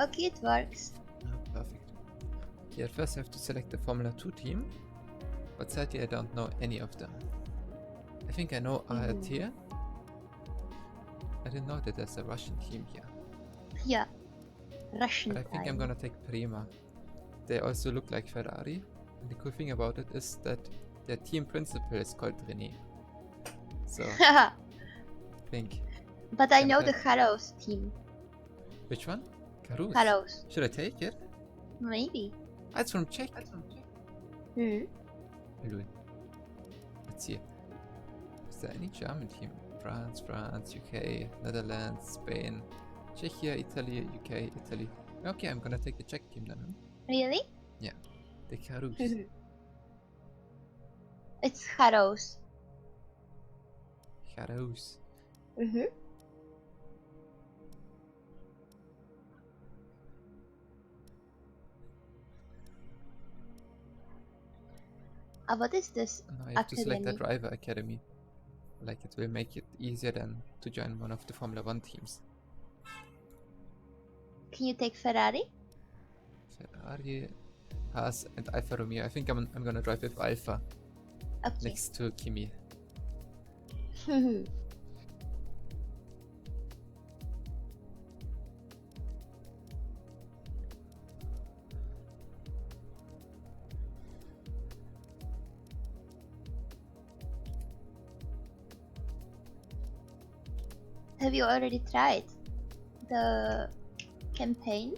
Okay, it works. Oh, perfect. Okay, at first I have to select the Formula 2 team, but sadly I don't know any of them. I think I know ART. I didn't know that there's a Russian team here. Yeah. Russian But I think I'm time. gonna take Prima. They also look like Ferrari. And the cool thing about it is that their team principal is called René. So, I think... But I can know tell- the Harrows team. Which one? Karus. Harrows. Should I take it? Maybe. Ah, it's from Czech. Hmm. Lol. Let's see. Is there any German team? France, UK, Netherlands, Spain, Czechia, Italy, UK, Italy. Okay, I'm gonna take the Czech team then. Huh? Really? Yeah. The Karus. It's Harrows. Karus. What is this Now I have to select the academy? driver academy. Like it will make it easier than to join one of the Formula 1 teams. Can you take Ferrari? Ferrari, Haas and Alfa Romeo. I think I'm gonna drive with Alfa Okay. next to Kimi. Have you already tried the campaign?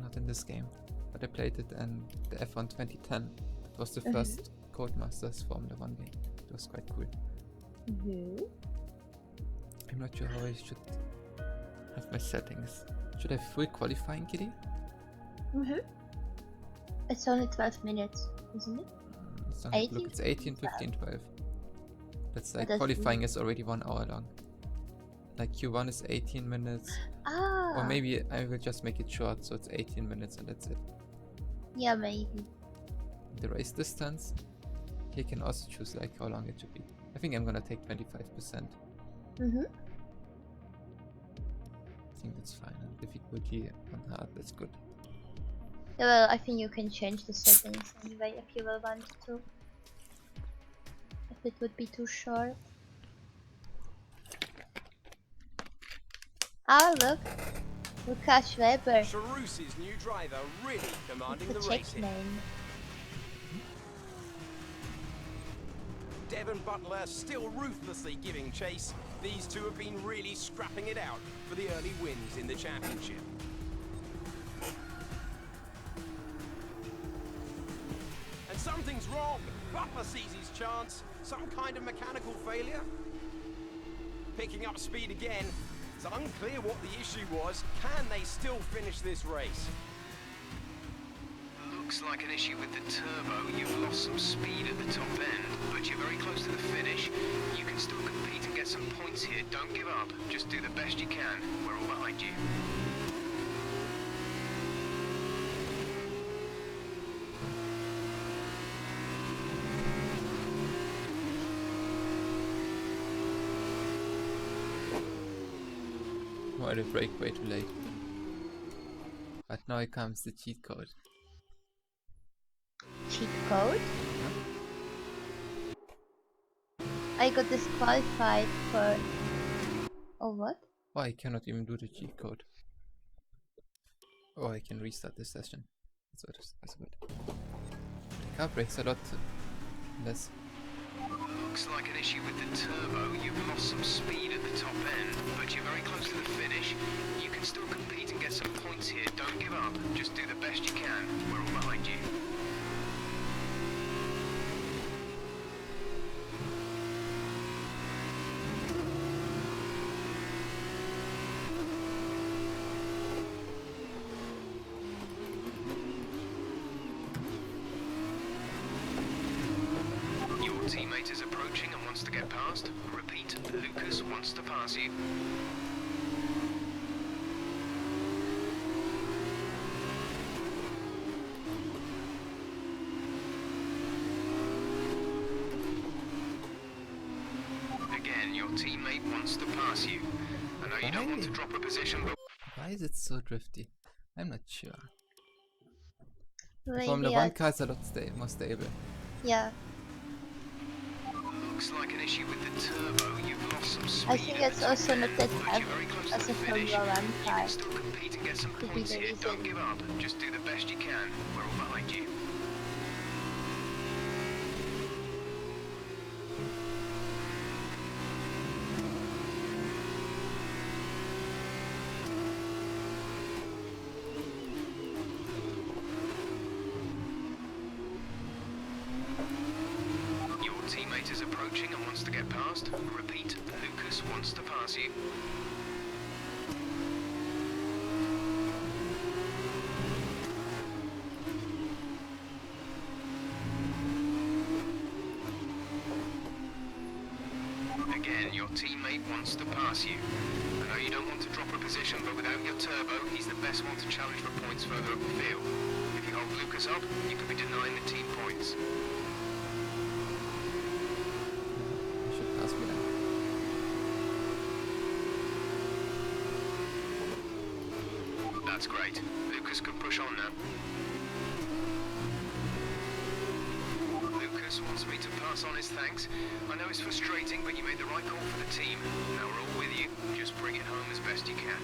Not in this game, but I played it in the F1 2010. It was the first Codemasters Formula 1 game. It was quite cool. I'm not sure how I should have my settings. Should I have full qualifying, Kitty? It's only 12 minutes, isn't it? Look, it's 18, 15, 12. That's like that's qualifying is already 1 hour long. Like Q1 is 18 minutes. Or maybe I will just make it short, so it's 18 minutes and that's it. Yeah, maybe. The race distance, you can also choose like how long it should be. I think I'm gonna take 25%. I think that's fine. And difficulty on hard, that's good. Yeah, well, I think you can change the settings anyway if you will want to. If it would be too short. Oh, look! Lukas Weber. Charus's new driver really commanding It's the a Czech racing. name. Devon Butler still ruthlessly giving chase. These two have been really scrapping it out for the early wins in the championship. And something's wrong. Butler sees his chance. Some kind of mechanical failure. Picking up speed again. It's unclear what the issue was. Can they still finish this race? Looks like an issue with the turbo. You've lost some speed at the top end, but you're very close to the finish. You can still compete and get some points here. Don't give up. Just do the best you can. We're all behind you. Or the brake way too late. But now it comes the cheat code. Cheat code? I got disqualified for... Oh, what? Oh, I cannot even do the cheat code. Oh, I can restart this session. That's good. The car brakes a lot less. Looks like an issue with the turbo. You've lost some speed at the top end, but you're very close to the finish. You can still compete and get some points here. Don't give up. Just do the best you can. We're all behind you. Teammate is approaching and wants to get past. Repeat, Lucas wants to pass you. Again, your teammate wants to pass you. I know you don't want to drop a position, but... Why is it so drifty? I'm not sure. Maybe Formula 1 cars are a lot more stable. yeah. Looks like an issue with the turbo. You've lost some speed. I think it's also not that but heavy you're very close to as the a finish. Formula 1 You car. can still compete and get some Could be points the here. Don't reason. give up. Just do the best you can. We're all behind you. Your teammate is approaching and wants to get past. Repeat, Lucas wants to pass you. Again, your teammate wants to pass you. I know you don't want to drop a position, but without your turbo, he's the best one to challenge for points further up the field. If you hold Lucas up, you could be denying the team points. You should pass me now. That's great. Lucas could push on now. Lucas wants me to pass on his thanks. I know it's frustrating, but you made the right call for the team. Now we're all with you. Just bring it home as best you can.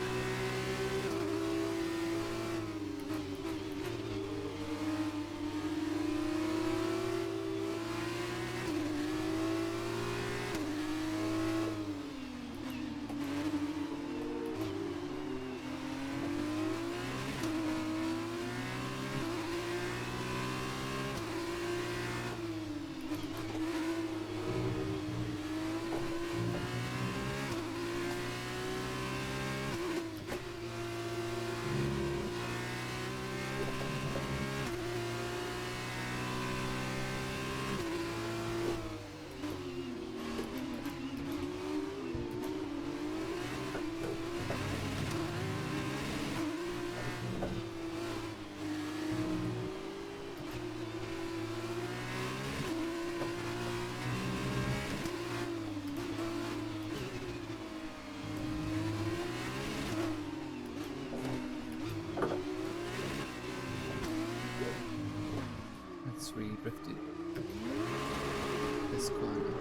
That's really drifty. This corner.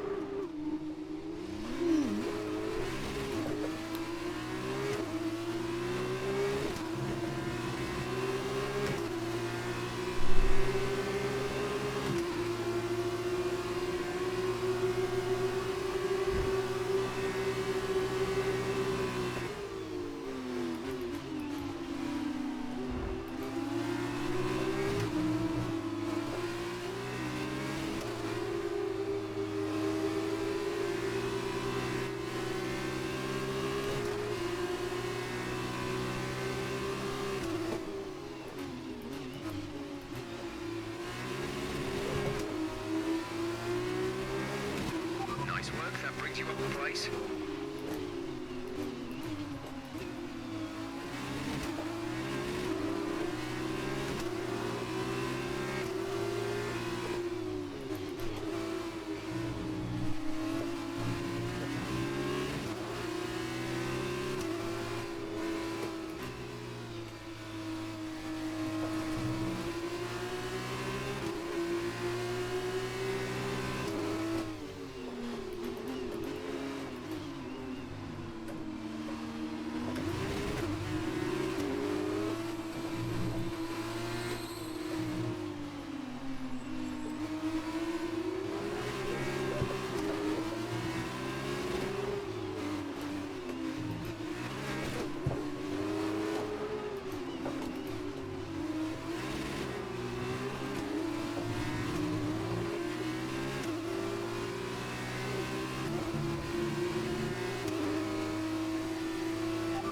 Nice work. That brings you up a place.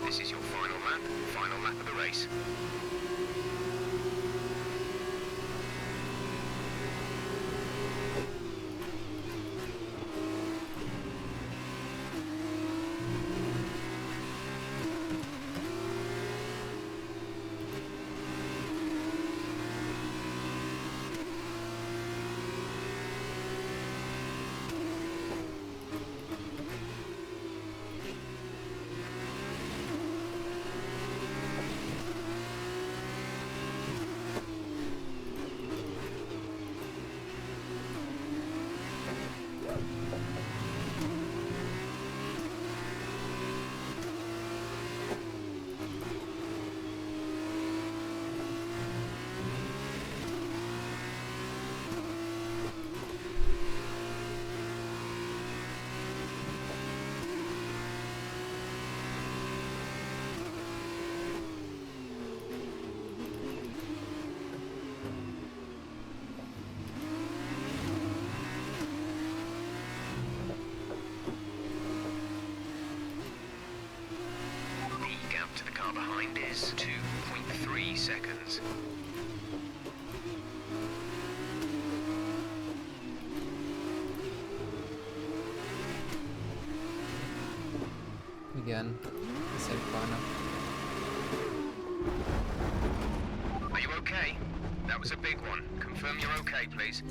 This is your final lap of the race. behind is 2.3 seconds. Again, the same corner. Are you okay? That was a big one. Confirm you're okay, please.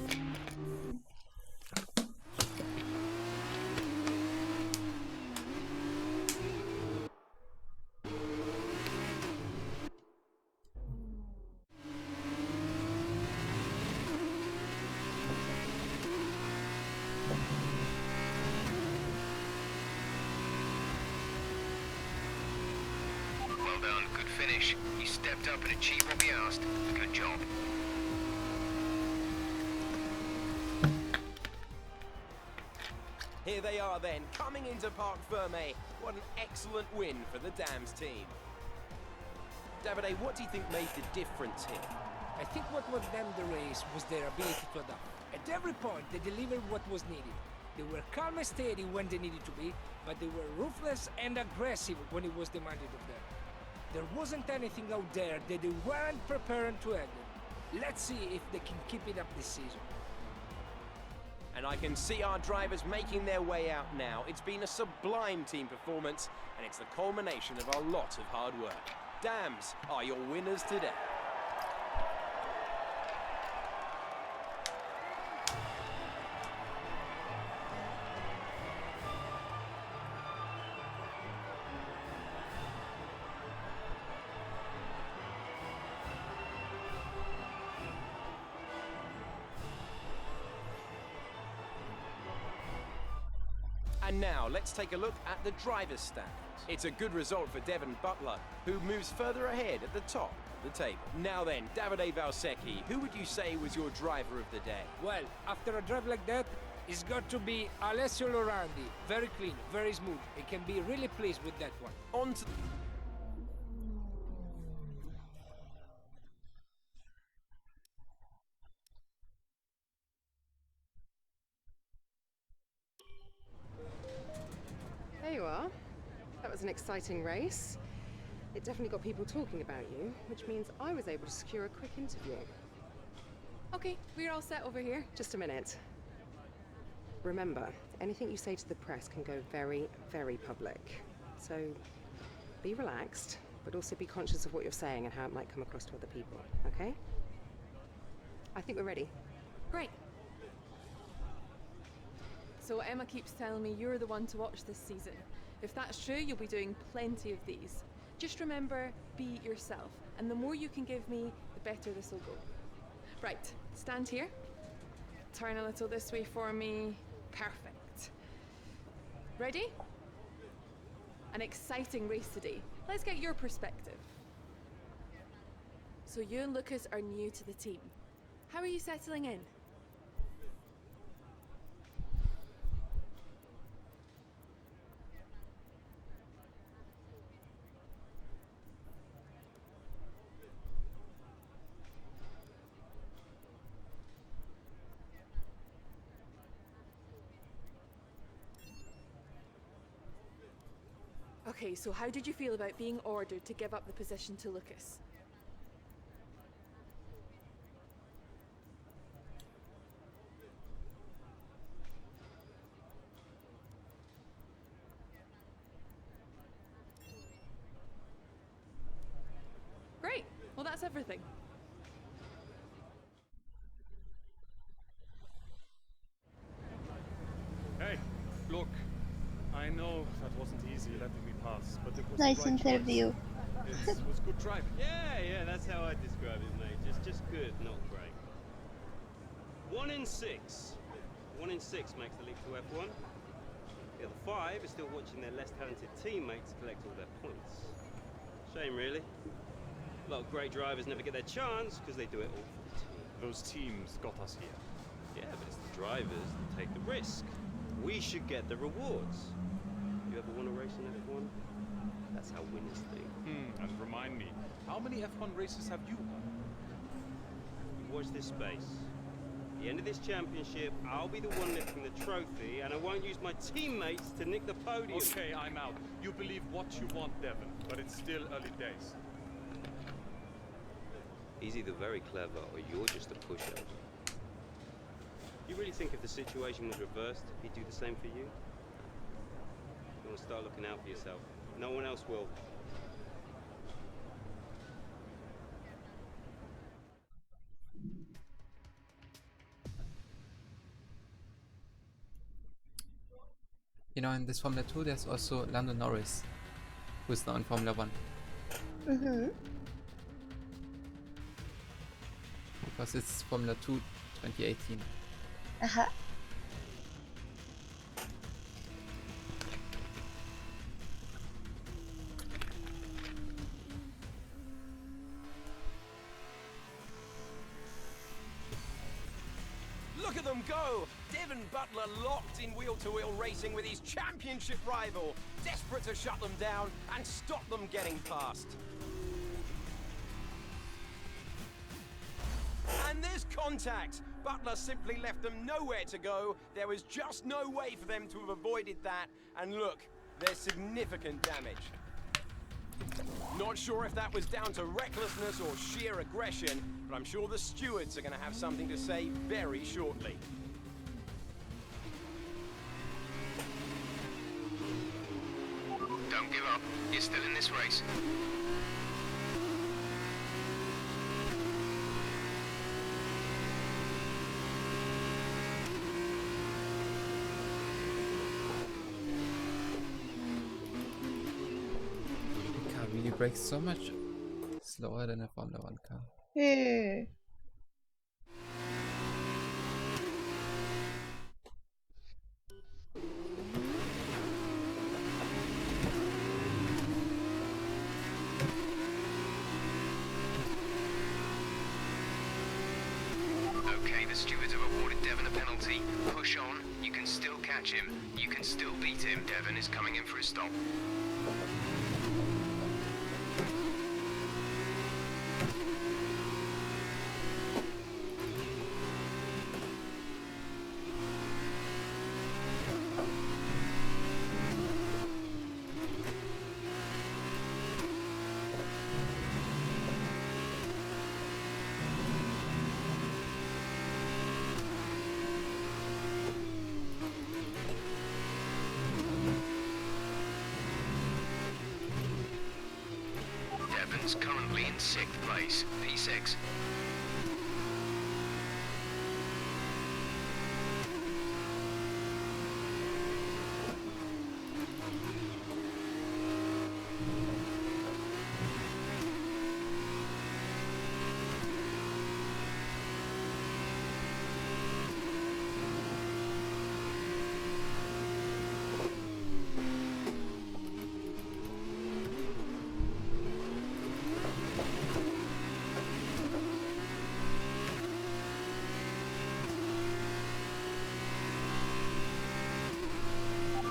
Well done, good finish. You stepped up and achieved what we asked. Good job. Here they are then, coming into Parc Fermé. What an excellent win for the Dams team. Davide, what do you think made the difference here? I think what won them the race was their ability to adapt. At every point, they delivered what was needed. They were calm and steady when they needed to be, but they were ruthless and aggressive when it was demanded of them. There wasn't anything out there that they weren't prepared to handle. Let's see if they can keep it up this season. And I can see our drivers making their way out now. It's been a sublime team performance, and it's the culmination of a lot of hard work. Dams are your winners today. And now, let's take a look at the driver's standings. It's a good result for Devon Butler, who moves further ahead at the top of the table. Now then, Davide Valsecchi, who would you say was your driver of the day? Well, after a drive like that, it's got to be Alessio Lorandi. Very clean, very smooth. I can be really pleased with that one. On to... There you are. That was an exciting race. It definitely got people talking about you, which means I was able to secure a quick interview. Okay, we're all set over here. Just a minute. Remember, anything you say to the press can go very, very public. So be relaxed, but also be conscious of what you're saying and how it might come across to other people, okay? I think we're ready. Great. So Emma keeps telling me you're the one to watch this season. If that's true, you'll be doing plenty of these. Just remember, be yourself. And the more you can give me, the better this will go. Right, stand here. Turn a little this way for me. Perfect. Ready? An exciting race today. Let's get your perspective. So you and Lucas are new to the team. How are you settling in? Okay, so how did you feel about being ordered to give up the position to Lucas? Great, well that's everything. Hey, look, I know that wasn't easy letting me pass, but it was Nice the right interview. choice. It was good driving. Yeah, that's how I describe it, mate. Just good, not great. 1 in 6. 1 in 6 makes the leap to F1. The other 5 are still watching their less talented teammates collect all their points. Shame, really. A lot of great drivers never get their chance because they do it all for the team. Those teams got us here. Yeah, but it's the drivers that take the risk. We should get the rewards. You ever won a race in F1? That's how winners think. And remind me, how many F1 races have you won? Watch this space. At the end of this championship, I'll be the one lifting the trophy, and I won't use my teammates to nick the podium. Okay, I'm out. You believe what you want, Devon. but it's still early days. He's either very clever or you're just a pushover. You really think if the situation was reversed, he'd do the same for you? You want to start looking out for yourself. No one else will. You know, in this Formula 2 there's also Lando Norris, who's now in Formula 1. Mhm. Because it's Formula 2 2018. Uh-huh. Look at them go! Devon Butler locked in wheel-to-wheel racing with his championship rival, desperate to shut them down and stop them getting past. And there's contact! Butler simply left them nowhere to go. There was just no way for them to have avoided that. And look, there's significant damage. Not sure if that was down to recklessness or sheer aggression, but I'm sure the stewards are going to have something to say very shortly. Don't give up. You're still in this race. The car really brakes so much slower than a Formula 1 car. Hmm. Okay, the stewards have awarded Devon a penalty. Push on. You can still catch him. You can still beat him. Devon is coming in for a stop. Devon's currently in 6th place, P6.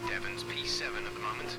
Devon's P7 at the moment.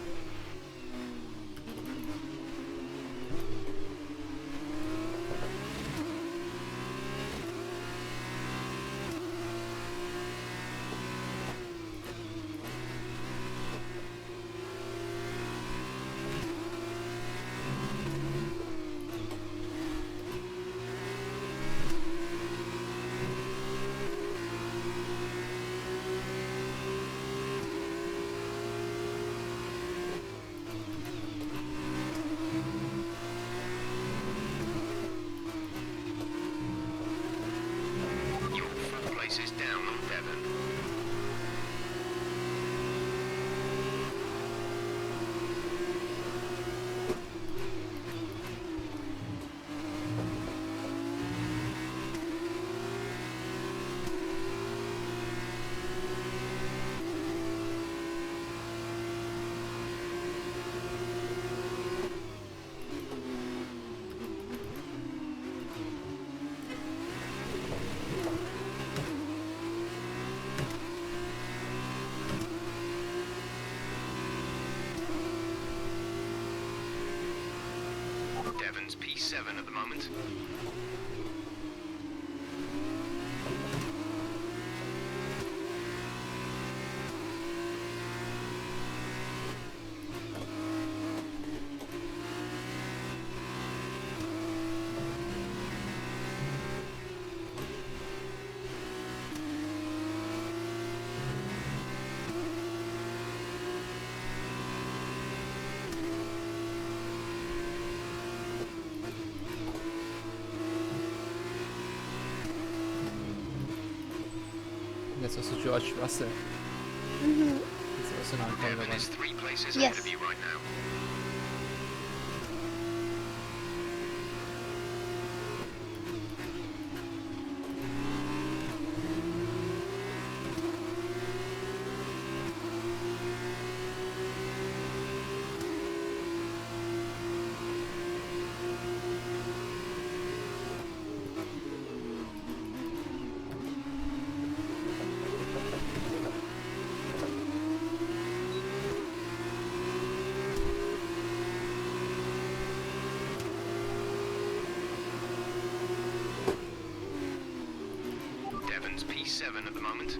Your 4 places down on Devon. Devon's P7 at the moment. there's also George Russell. Mhm. He's also not in Formula Devon 1. is 3 places Yes. ahead of you right now. Devon's P7 at the moment.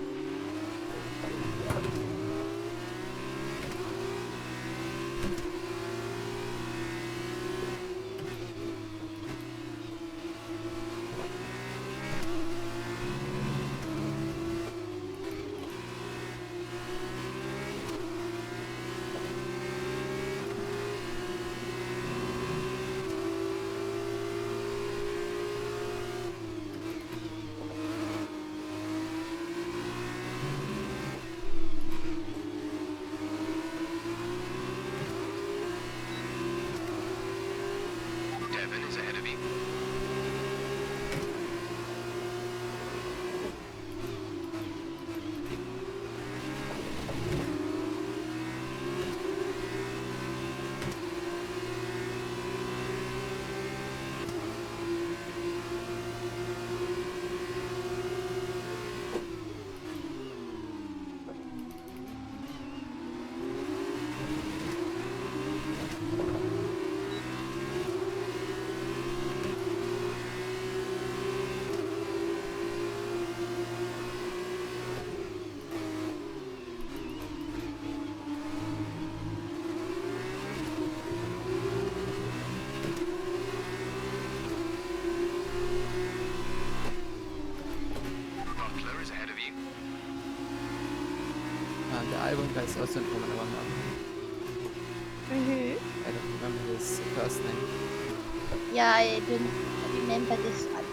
Devon is ahead of you. Butler is ahead of you. The Albon guy is also in Formula 1 now. Mhm. I don't remember his first name. Yeah, I don't remember this one.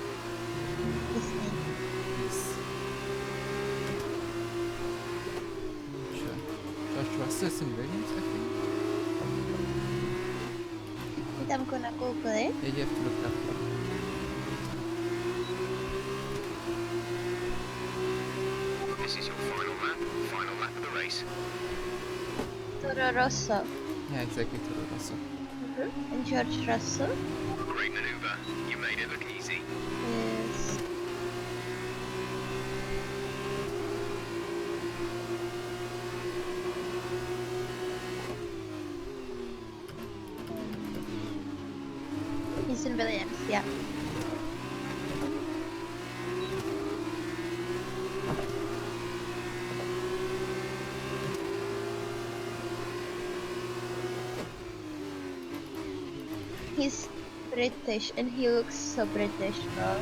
This name. He's... Sure. George Russell is in Williams, I think? Wait, I'm gonna Google it. Yeah, you have to look that up. This is your final lap of the race. Toro Rosso. Yeah, exactly, Toro Rosso. And George Russell Great maneuver. You made it look easy. is... He's in Williams, yeah. He's British and he looks so British, bro.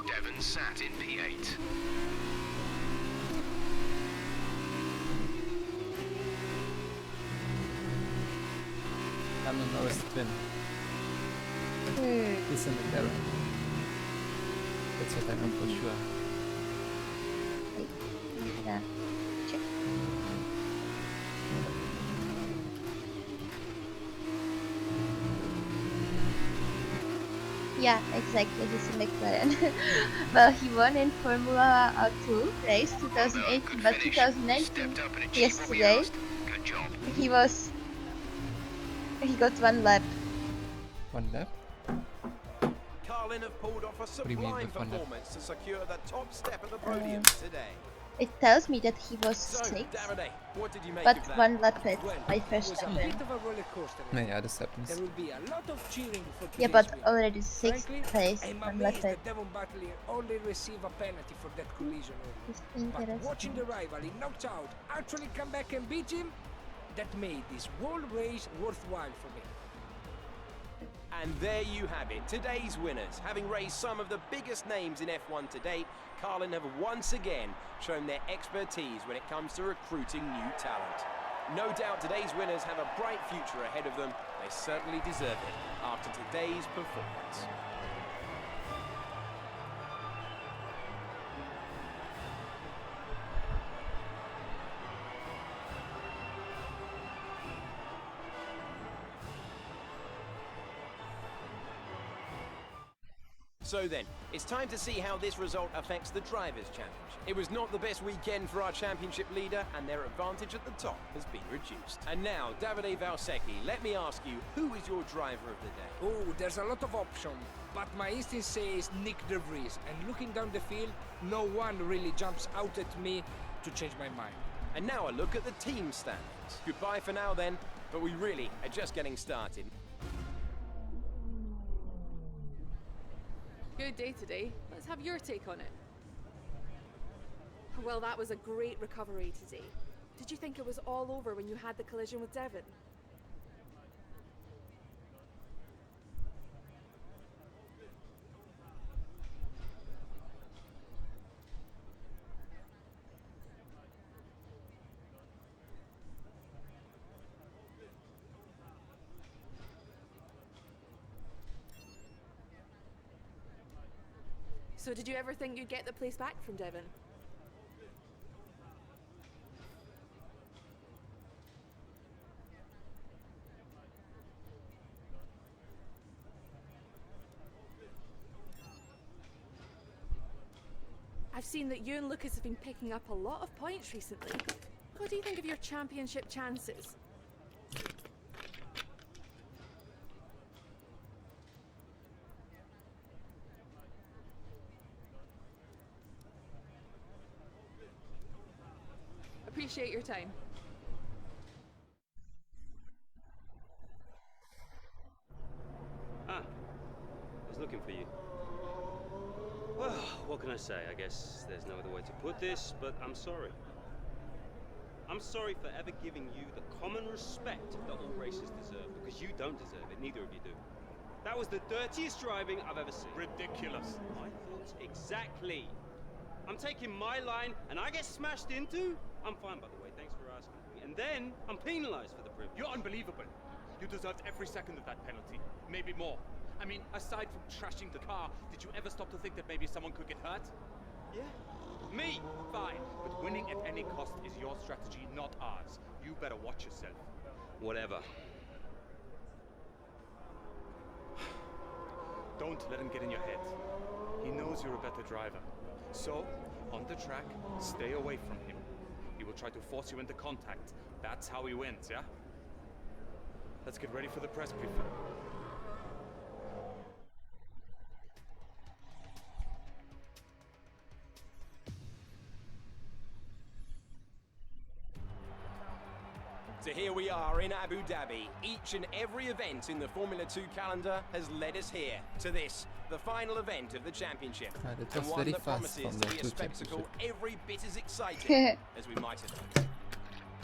Devon sat in P8. Lando Norris twin. He's in McLaren. That's what I know for sure. Yeah. Check. Yeah, exactly. He's a McLaren. Well, he won in Formula 2 race 2018, but 2019 yesterday Good job. he got 1 lap. 1 lap? Carlin have pulled off a do you mean sublime with 1 lap? performance to secure the top step of the podium today. It tells me that he was So, 6, Davide, what did you make but of that? 1 lap it Well, by it was a Verstappen. bit of a roller coaster. Yeah, this happens. There will be a lot of cheering for Yeah, today's but win. already 6th Frankly, place, I'm 1 lap amazed it. that Devon Butler only received a penalty for that collision. It's But watching interesting. the rival he knocked out actually come back and beat him, that made this whole race worthwhile for me. And there you have it, today's winners. Having raised some of the biggest names in F1 to date, Carlin have once again shown their expertise when it comes to recruiting new talent. No doubt today's winners have a bright future ahead of them. They certainly deserve it after today's performance. So then, it's time to see how this result affects the Drivers' Championship. It was not the best weekend for our championship leader, and their advantage at the top has been reduced. And now, Davide Valsecchi, let me ask you, who is your driver of the day? Oh, there's a lot of options, but my instinct says Nick De Vries, and looking down the field, no one really jumps out at me to change my mind. And now a look at the team standings. Goodbye for now then, but we really are just getting started. Good day today. Let's have your take on it. Well, that was a great recovery today. Did you think it was all over when you had the collision with Devon? So did you ever think you'd get the place back from Devon? I've seen that you and Lucas have been picking up a lot of points recently. What do you think of your championship chances? Appreciate your time. Ah, I was looking for you. Well, what can I say? I guess there's no other way to put this, but I'm sorry. I'm sorry for ever giving you the common respect that all races deserve, because you don't deserve it, neither of you do. That was the dirtiest driving I've ever seen. Ridiculous. My thoughts exactly. I'm taking my line and I get smashed into? I'm fine, by the way, thanks for asking me. And then I'm penalized for the privilege. You're unbelievable. You deserved every second of that penalty, maybe more. I mean, aside from trashing the car, did you ever stop to think that maybe someone could get hurt? Yeah. Me? Fine, but winning at any cost is your strategy, not ours. You better watch yourself. Whatever. Don't let him get in your head. He knows you're a better driver. So, on the track, stay away from him. He will try to force you into contact. That's how he wins, yeah? Let's get ready for the press briefing. So here we are in Abu Dhabi. Each and every event in the Formula 2 calendar has led us here to this, the final event of the championship. That And was one very that fast promises from to the be a 2 spectacle championship. every bit as exciting as we might have hoped.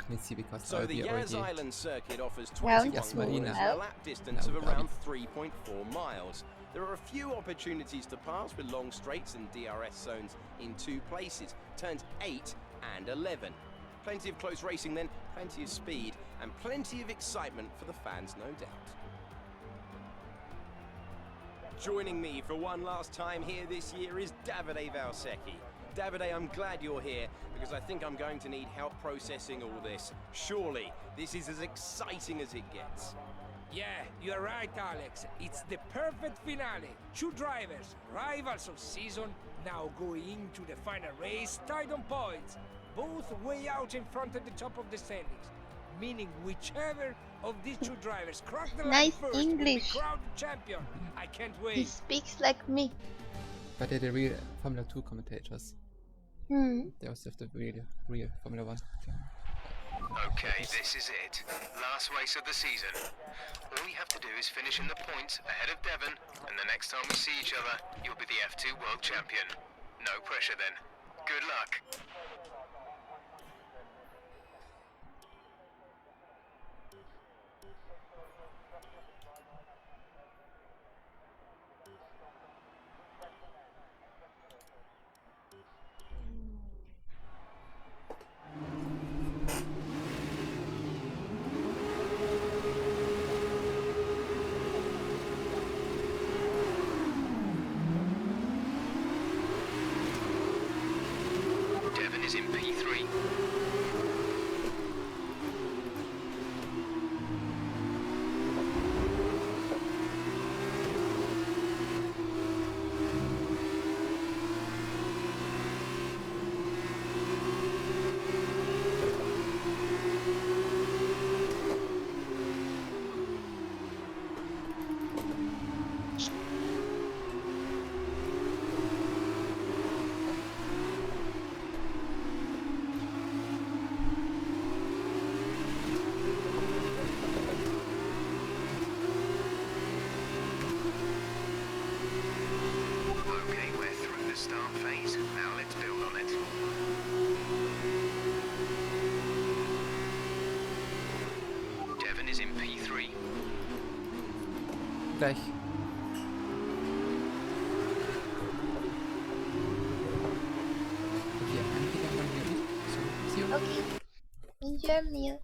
Let's see, because So the we Yas already... Island circuit offers Well, 21 Yas corners Marina. and a lap distance of Abu around Dhabi. 3.4 miles. There are a few opportunities to pass with long straights and DRS zones in 2 places, turns 8 and 11. Plenty of close racing then, plenty of speed, and plenty of excitement for the fans, no doubt. Joining me for one last time here this year is Davide Valsecchi. Davide, I'm glad you're here, because I think I'm going to need help processing all this. Surely, this is as exciting as it gets. Yeah, you're right, Alex. It's the perfect finale. 2 drivers, rivals of season, now going into the final race, tied on points. Both way out in front at the top of the standings. Meaning whichever of these 2 drivers crack the line Nice first will be English. crowned champion. I can't He wait. speaks like me. But they're the real Formula 2 commentators. They also have the real Formula 1. Okay, this is it. Last race of the season. All you have to do is finish in the points ahead of Devon, and the next time we see each other, you'll be the F2 World Champion. No pressure then. Good luck. gleich. Okay, Anita von mir nicht. So, see you. Okay. Enjoy your meal.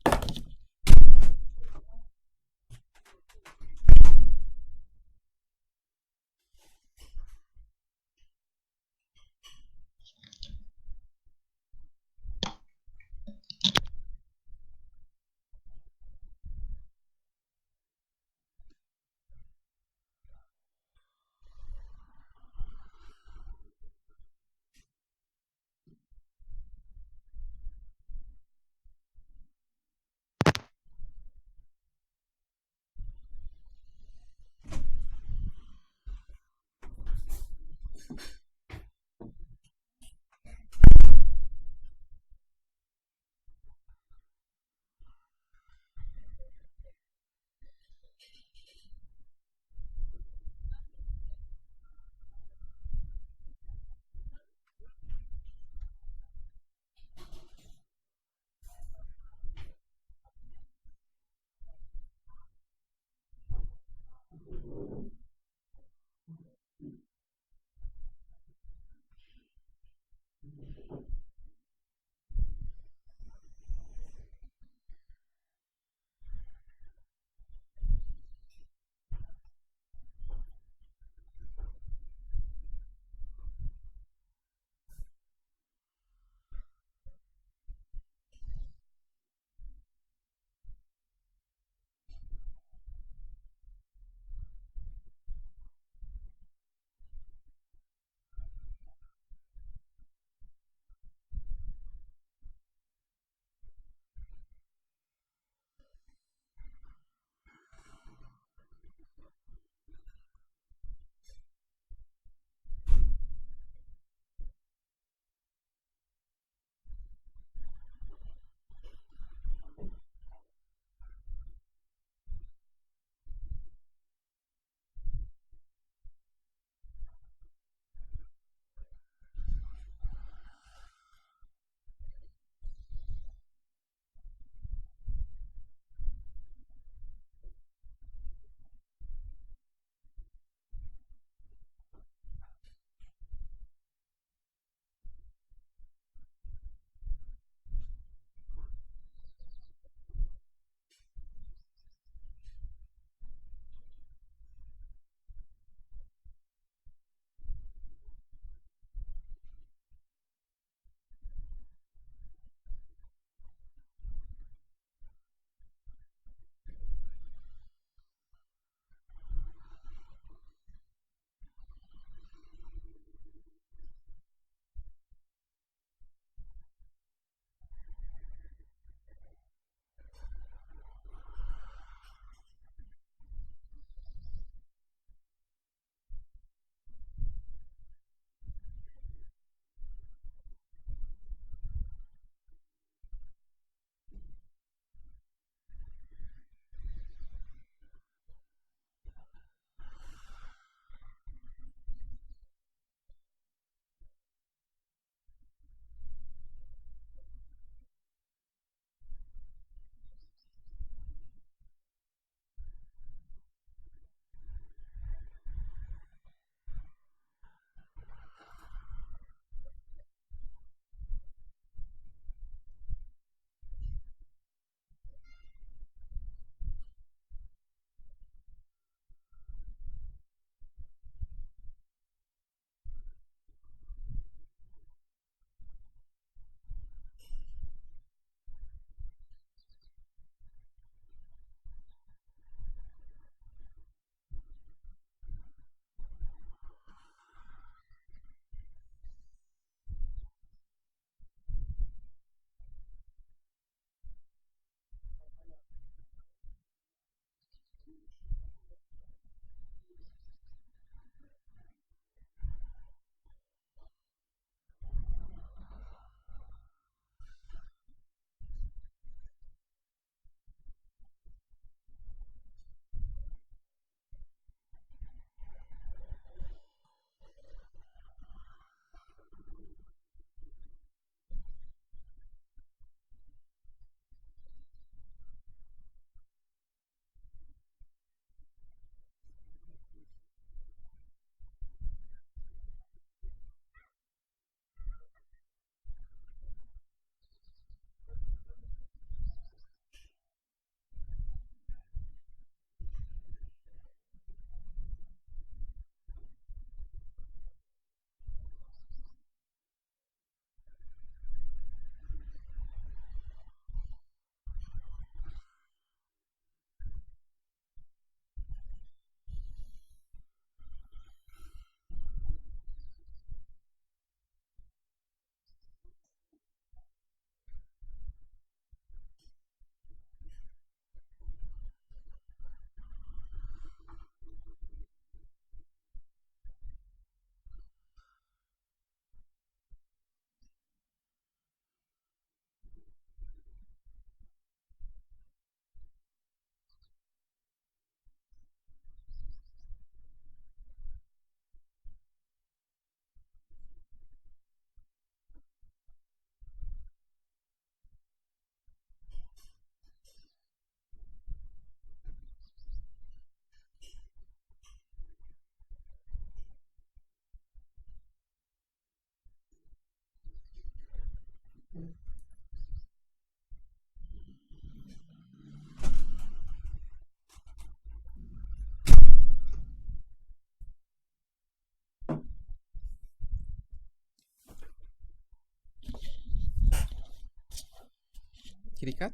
Kitty cat?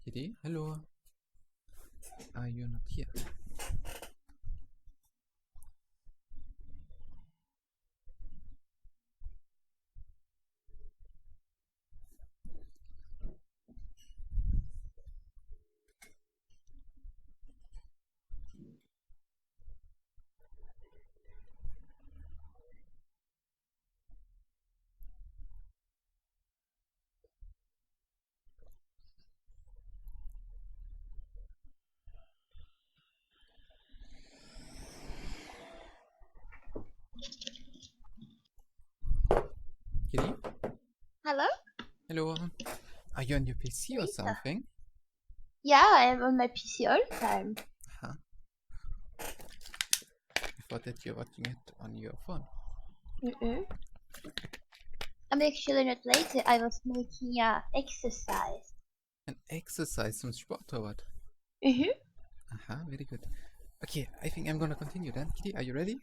Kitty, hello. Are you not here? Kitty? Hello? Hello. Are you on your PC or something? Yeah, I'm on my PC all the time. Huh. I thought that you're watching it on your phone. I'm actually not lazy. I was making exercise. An exercise, some Sport or what? Aha, very good. Okay, I think I'm gonna continue then. Kitty, are you ready?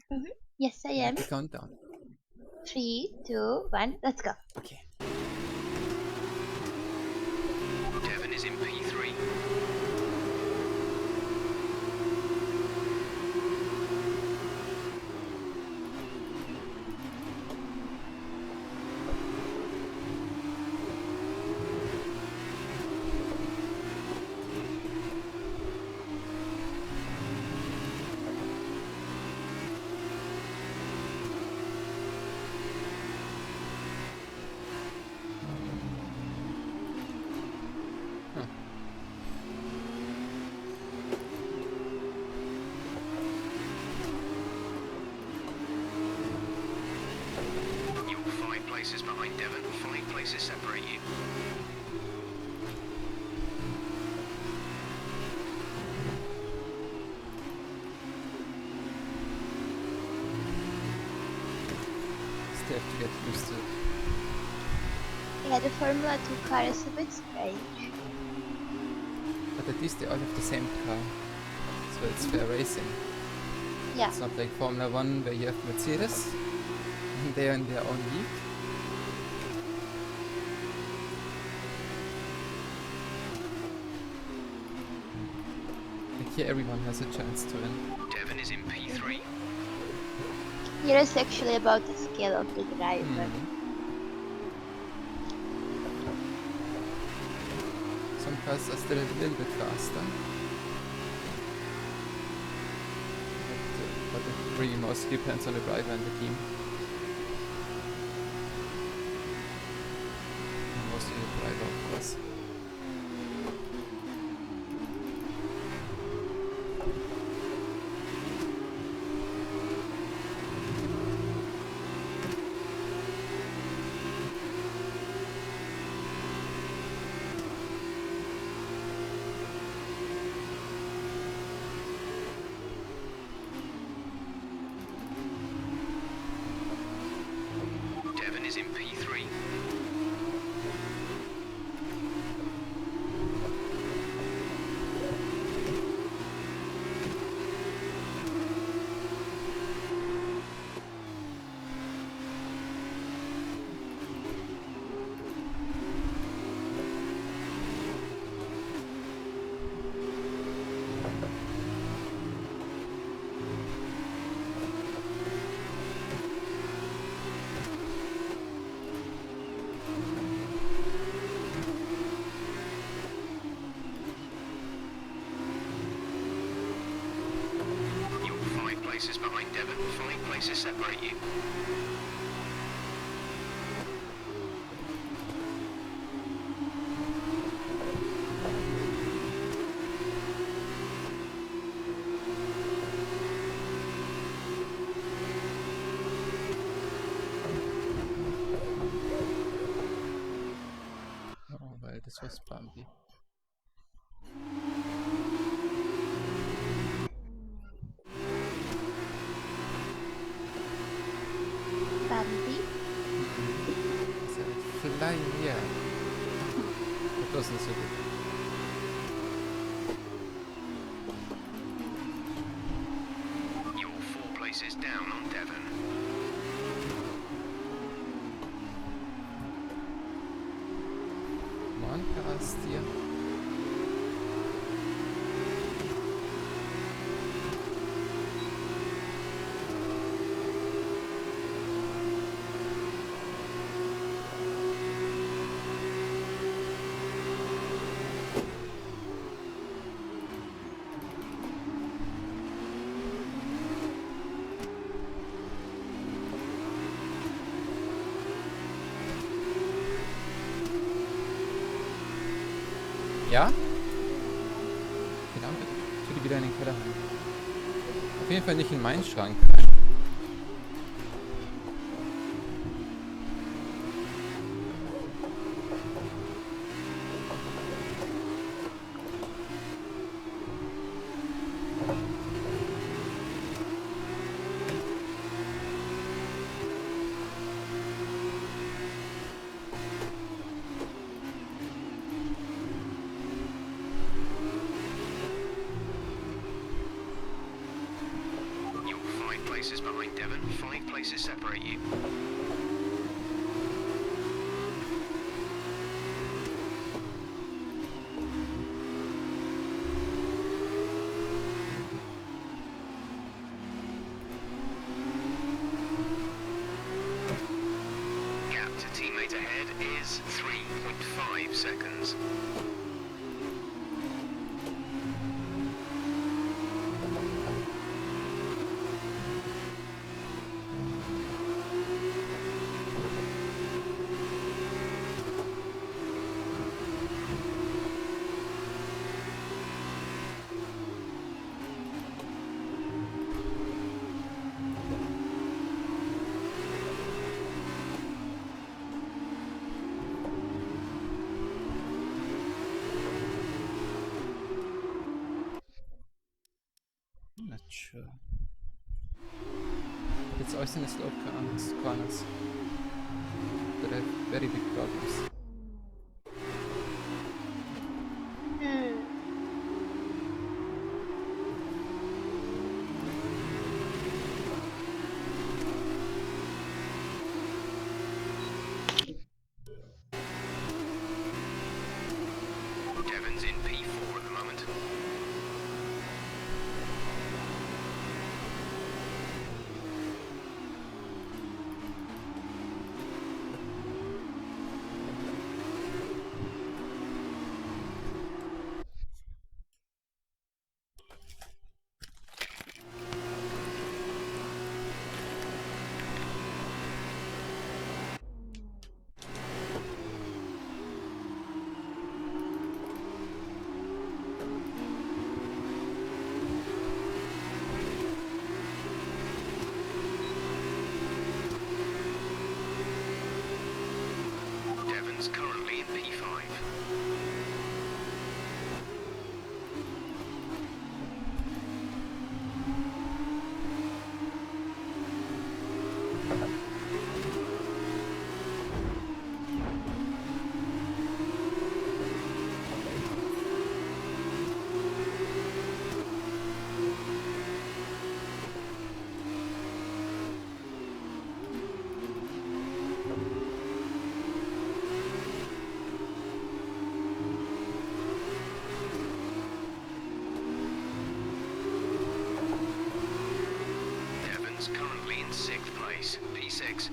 Yes, I am. The countdown. 3, 2, 1, let's go. Okay. Devon is in P3. You're 5 places behind Devon. 5 places separate you. Still have to get used to it. Yeah, the Formula 2 car is a bit strange. But at least they all have the same car. So it's fair racing. Yeah. It's not like Formula 1 where you have Mercedes and they're in their own league. Like here everyone has a chance to win. Devon is in P3. Here is actually about the skill of the driver. Some cars are still a little bit faster. But it really mostly depends on the driver and the team. And mostly the driver, of course. Devon is in P3. You're 5 places behind Devon. 5 places separate you. Oh, well, this was bumpy. Bumpy. So flying here. That wasn't so good. You're 4 places down on Devon. Ja? Genau, tu die wieder in den Keller rein. Auf jeden Fall nicht in meinen Schrank. You're 5 places behind Devon. 5 places separate you. Gap to teammate ahead is 3.5 seconds. Not sure. It's always in the slope corners that have very big problems. Devon's in P4 at the moment. Devon's currently in P5. Devon's currently in 6th place, P6.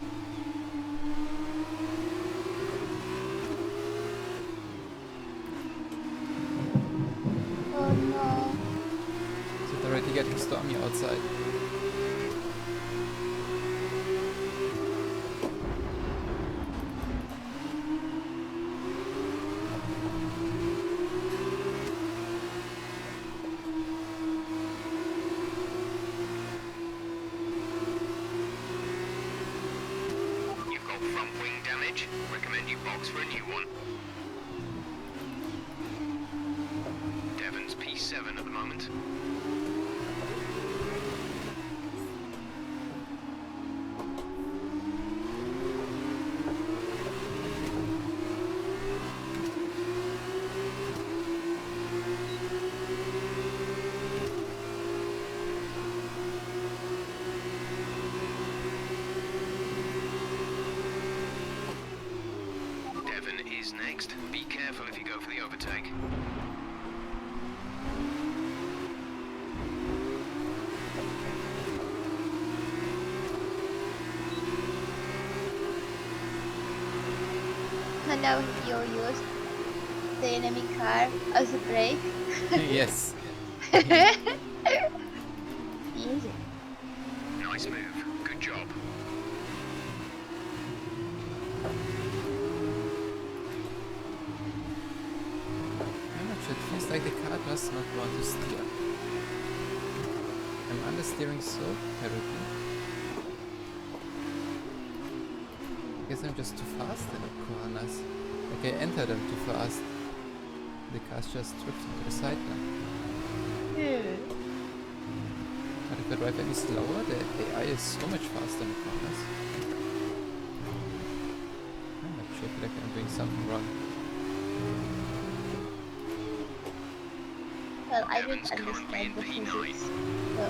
Oh no. It's already getting stormy outside. You've got front wing damage. Recommend you box for a new one. Devon's P7 at the moment. Devon is next. Be careful if you go for the overtake. And now you use the enemy car as a brake. Yes. Easy. Nice move. Good job. I'm not does not want to steer. I'm understeering so terribly. I guess I'm just too fast in the corners. Like I enter them too fast. The car's just drifting to the side now. Yeah. But if I drive any slower, the AI is so much faster in the corners. I'm actually feel like I'm doing something wrong. Well, I don't understand the physics. So.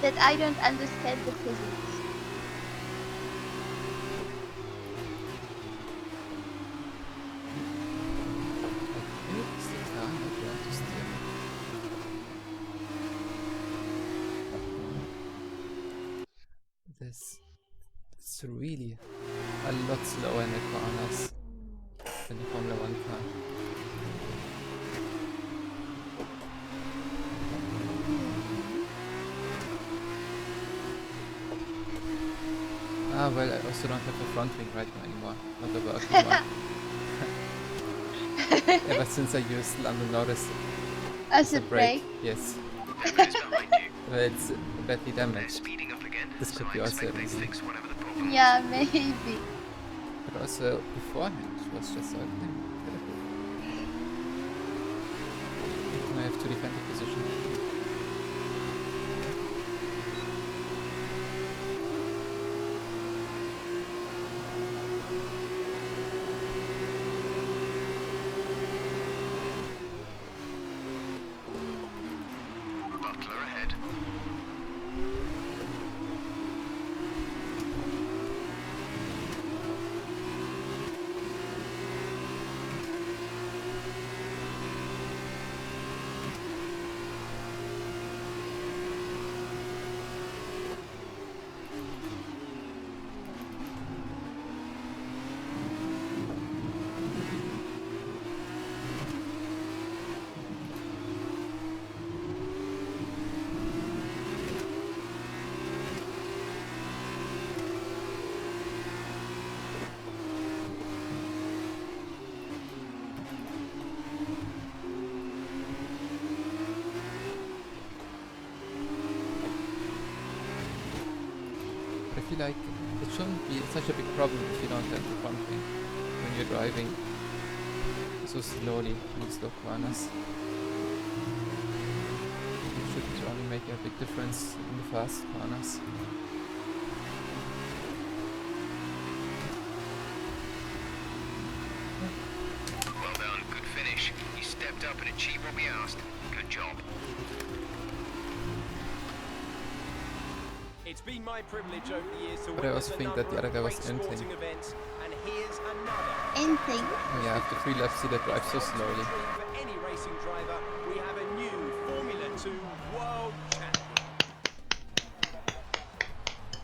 That I don't understand the physics. It's the car not want to steer. It's really a lot slower in the corners than the Formula 1 car. Ah, well, I also don't have a front wing right now anymore. Not a working one. Ever since I used London Norris As a brake. Yes. Who's behind you? Well, it's badly They're damaged. speeding up again, This so could I be also expect a they reason. fix whatever the problem Yeah, was. maybe. But also beforehand it was just something terrible. Now I have to defend the position. Butler ahead. But I feel like it shouldn't be such a big problem if you don't have the front wing when you're driving so slowly in these slow corners. It should only make a big difference in the fast corners. Well done, good finish. You stepped up and achieved what we asked. Good job. It's been my privilege over the years to But I witness also a think that the number other guy of was great entering. sporting events, and here's another. Anything. Oh yeah, after 3 laps he drive so slowly. For any racing driver, we have a new Formula 2 world champion.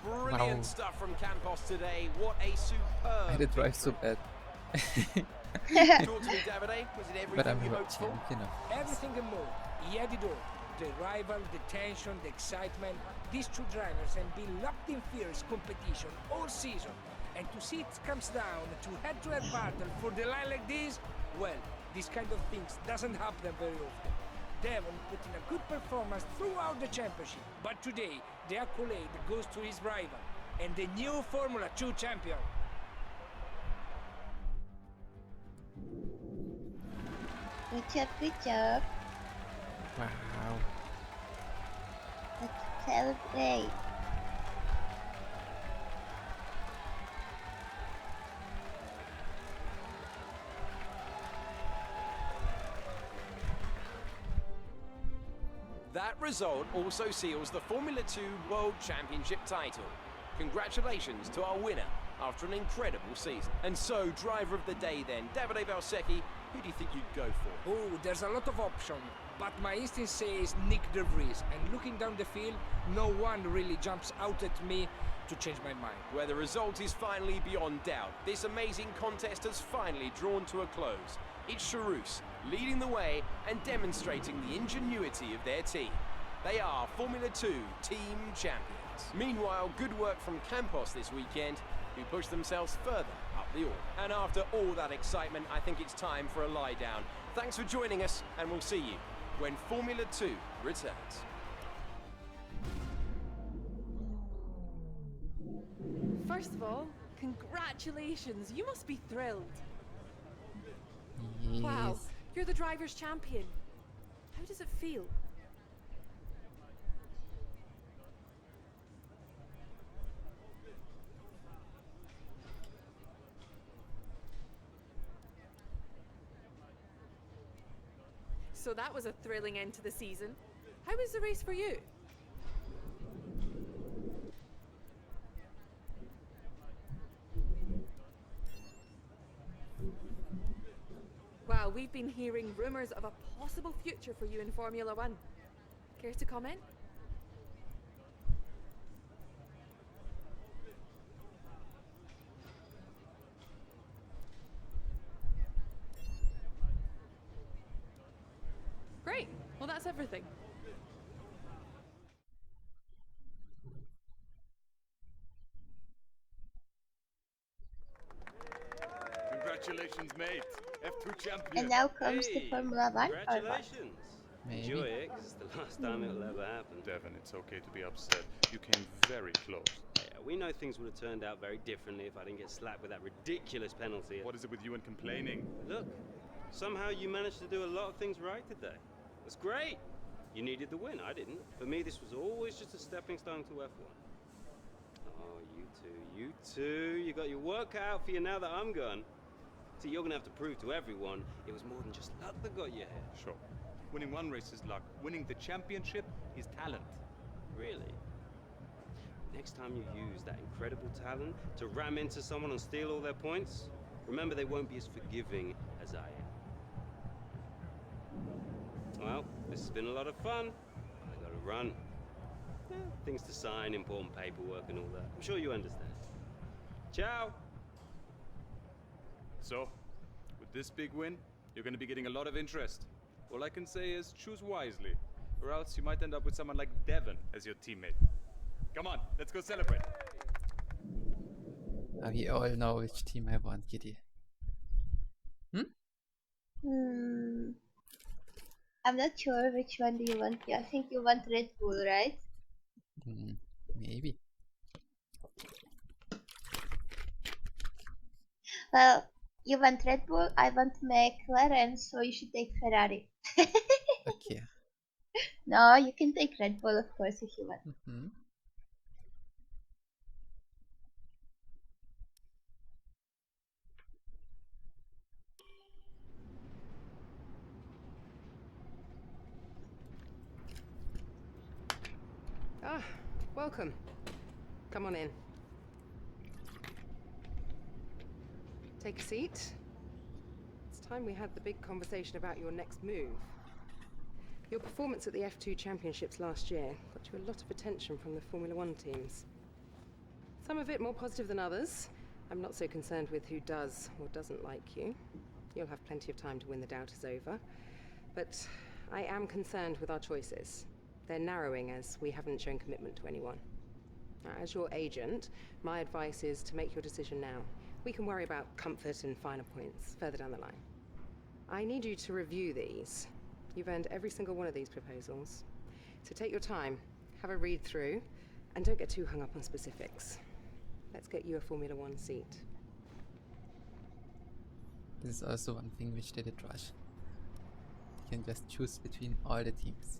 Brilliant Wow. stuff from Campos today. What a superb. I did drive so bad. Talk to me, Davide. Was it But everything I'm you a hoped for? champion of Everything and more. He had it all. The rival, the tension, the excitement. These two drivers have been locked in fierce competition all season. And to see it comes down to head-to-head battle for the line like this, well, these kind of things doesn't happen very often. Devon put in a good performance throughout the championship, but today the accolade goes to his rival and the new Formula 2 champion. Good job, good job. Wow. Let's celebrate. That result also seals the Formula 2 World Championship title. Congratulations to our winner after an incredible season. And so, driver of the day then, Davide Valsecchi, who do you think you'd go for? Oh, there's a lot of options, but my instinct says Nick De Vries, and looking down the field, no one really jumps out at me to change my mind. Where the result is finally beyond doubt. This amazing contest has finally drawn to a close. It's Charus leading the way and demonstrating the ingenuity of their team. They are Formula 2 team champions. Meanwhile, good work from Campos this weekend, who pushed themselves further up And after all that excitement, I think it's time for a lie down. Thanks for joining us, and we'll see you when Formula 2 returns. First of all, congratulations. You must be thrilled. Yes. Wow, you're the driver's champion. How does it feel? So that was a thrilling end to the season. How was the race for you? Wow, we've been hearing rumours of a possible future for you in Formula One. Care to comment? Great. Well, that's everything. Congratulations, mate. F2 champion. And now comes the Hey, Formula One or what? Congratulations. Maybe. Enjoy it, 'cause it's the last time it'll ever happen. Devon, it's okay to be upset. You came very close. Yeah, we know things would have turned out very differently if I didn't get slapped with that ridiculous penalty. What is it with you and complaining? Look, somehow you managed to do a lot of things right today. That's great. You needed the win, I didn't. For me, this was always just a stepping stone to F1. Oh, you two. You got your work cut out for you now that I'm gone. See, you're gonna have to prove to everyone it was more than just luck that got you here. Sure. Winning one race is luck. Winning the championship is talent. Really? Next time you use that incredible talent to ram into someone and steal all their points, remember they won't be as forgiving as I am. Well, this has been a lot of fun. I gotta run. Yeah, things to sign, important paperwork and all that. I'm sure you understand. Ciao! So, with this big win, you're going to be getting a lot of interest. All I can say is choose wisely, or else you might end up with someone like Devon as your teammate. Come on, let's go celebrate. We all know which team I want, Kitty. I'm not sure which one do you want. I think you want Red Bull, right? Maybe. Well, you want Red Bull, I want McLaren, so you should take Ferrari. Okay. No, you can take Red Bull, of course, if you want. Ah, welcome. Come on in. Take a seat. It's time we had the big conversation about your next move. Your performance at the F2 Championships last year got you a lot of attention from the Formula One teams. Some of it more positive than others. I'm not so concerned with who does or doesn't like you. You'll have plenty of time to win the doubt is over. But I am concerned with our choices. They're narrowing as we haven't shown commitment to anyone. Now, as your agent, my advice is to make your decision now. We can worry about comfort and finer points further down the line. I need you to review these. You've earned every single one of these proposals. So take your time, have a read through, and don't get too hung up on specifics. Let's get you a Formula One seat. This is also one thing which did it rush. You can just choose between all the teams.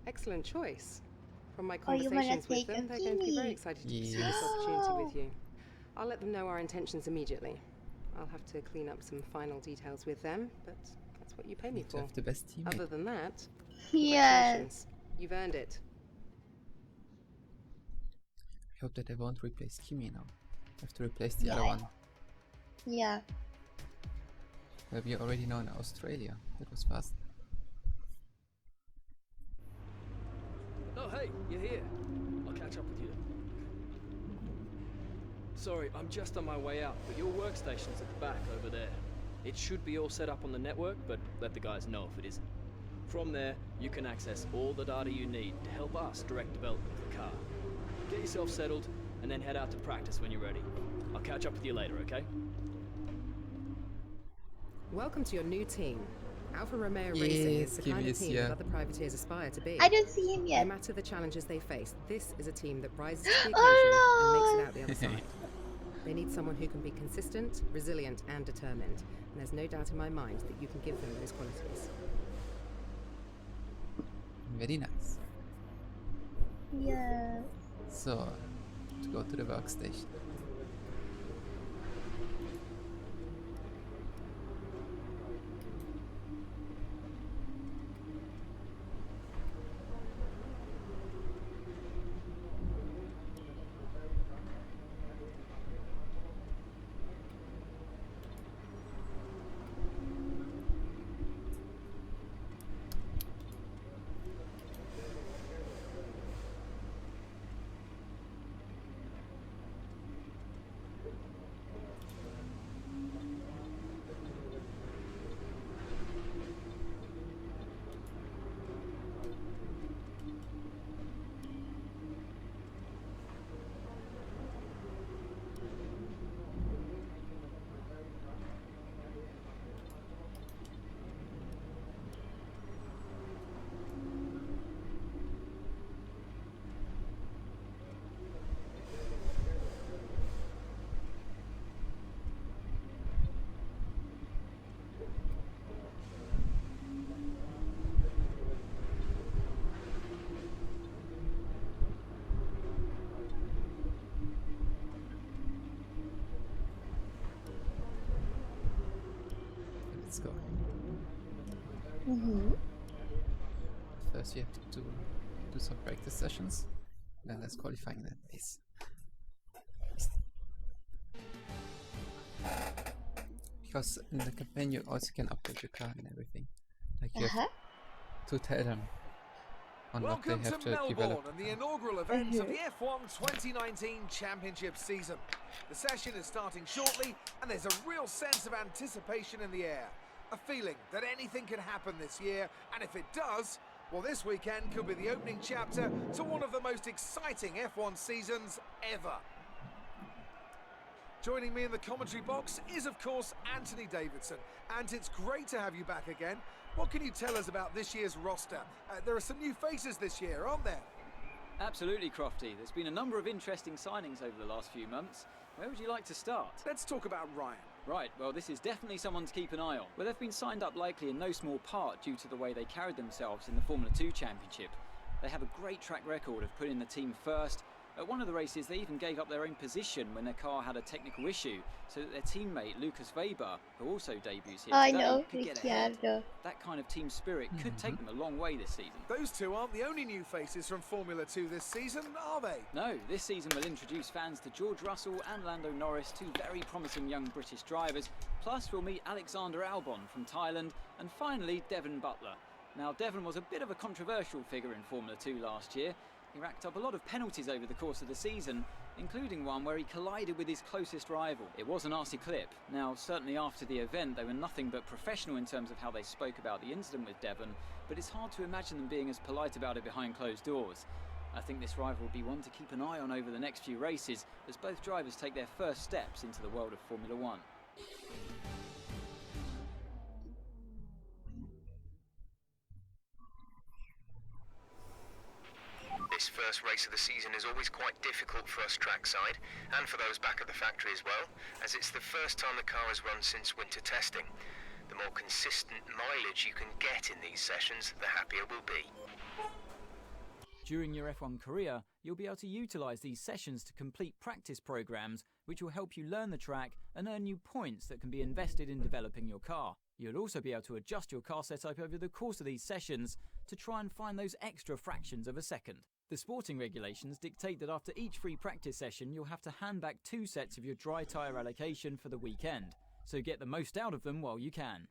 Excellent choice. From my Oh, you wanna conversations with take them, a they're going to be very Kimi? excited to pursue Yes. this opportunity with you. I'll let them know our intentions immediately. I'll have to clean up some final details with them, but that's what you pay me To for. have the best teammate. Other than that, Yes. congratulations. You've earned it. I hope that I won't replace Kimi now. I have to replace the other Yeah. one. Yeah. Well, we already know in Australia. That was fast. Oh, hey, you're here. I'll catch up with you. Sorry, I'm just on my way out, but your workstation's at the back over there. It should be all set up on the network, but let the guys know if it isn't. From there, you can access all the data you need to help us direct development of the car. Get yourself settled, and then head out to practice when you're ready. I'll catch up with you later, okay? Welcome to your new team. Alfa Romeo Yes, Racing is the kind Kimi of is team here. that other privateers aspire to be. I don't see him No yet. matter the challenges they face, this is a team that rises to the occasion Oh, and no. makes it out the other side. They need someone who can be consistent, resilient, and determined. And there's no doubt in my mind that you can give them those qualities. Very nice. Yes. So, to go to the workstation. Let's go. First, you have to do some practice sessions, then there's qualifying. Then this. Because in the campaign you also can upgrade your car and everything. Like you have to tell them on what they Welcome have to to Melbourne develop. and the inaugural event of the F1 2019 Championship season. The session is starting shortly and there's a real sense of anticipation in the air. A feeling that anything can happen this year, and if it does, well, this weekend could be the opening chapter to one of the most exciting F1 seasons ever. Joining me in the commentary box is, of course, Anthony Davidson. And it's great to have you back again. What can you tell us about this year's roster? There are some new faces this year, aren't there? Absolutely, Crofty. There's been a number of interesting signings over the last few months. Where would you like to start? Let's talk about Ryan. Right, well, this is definitely someone to keep an eye on. Well, they've been signed up likely in no small part due to the way they carried themselves in the Formula 2 Championship. They have a great track record of putting the team first. At one of the races, they even gave up their own position when their car had a technical issue, so that their teammate, Lucas Weber, who also debuts here I today, know, could get ahead. Ricciardo. That kind of team spirit could take them a long way this season. Those two aren't the only new faces from Formula 2 this season, are they? No, this season will introduce fans to George Russell and Lando Norris, two very promising young British drivers. Plus, we'll meet Alexander Albon from Thailand, and finally, Devon Butler. Now, Devon was a bit of a controversial figure in Formula 2 last year. He racked up a lot of penalties over the course of the season, including one where he collided with his closest rival. It was a nasty clip. Now, certainly after the event, they were nothing but professional in terms of how they spoke about the incident with Devon, but it's hard to imagine them being as polite about it behind closed doors. I think this rival will be one to keep an eye on over the next few races, as both drivers take their first steps into the world of Formula 1. This first race of the season is always quite difficult for us trackside, and for those back at the factory as well, as it's the first time the car has run since winter testing. The more consistent mileage you can get in these sessions, the happier we'll be. During your F1 career, you'll be able to utilise these sessions to complete practice programmes, which will help you learn the track and earn you points that can be invested in developing your car. You'll also be able to adjust your car setup over the course of these sessions to try and find those extra fractions of a second. The sporting regulations dictate that after each free practice session, you'll have to hand back 2 sets of your dry tyre allocation for the weekend, so get the most out of them while you can.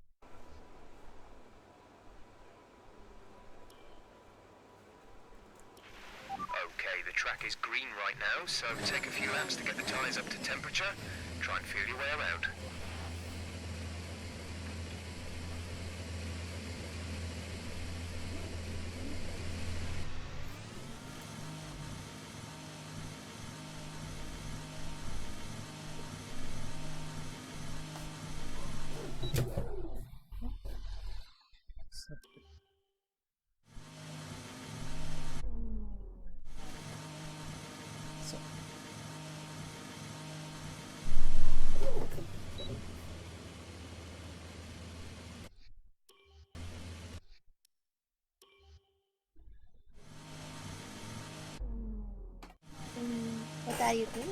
Okay, the track track is green right now, so take a few laps to get the tyres up to temperature. Try and feel your way around. So. What are you doing?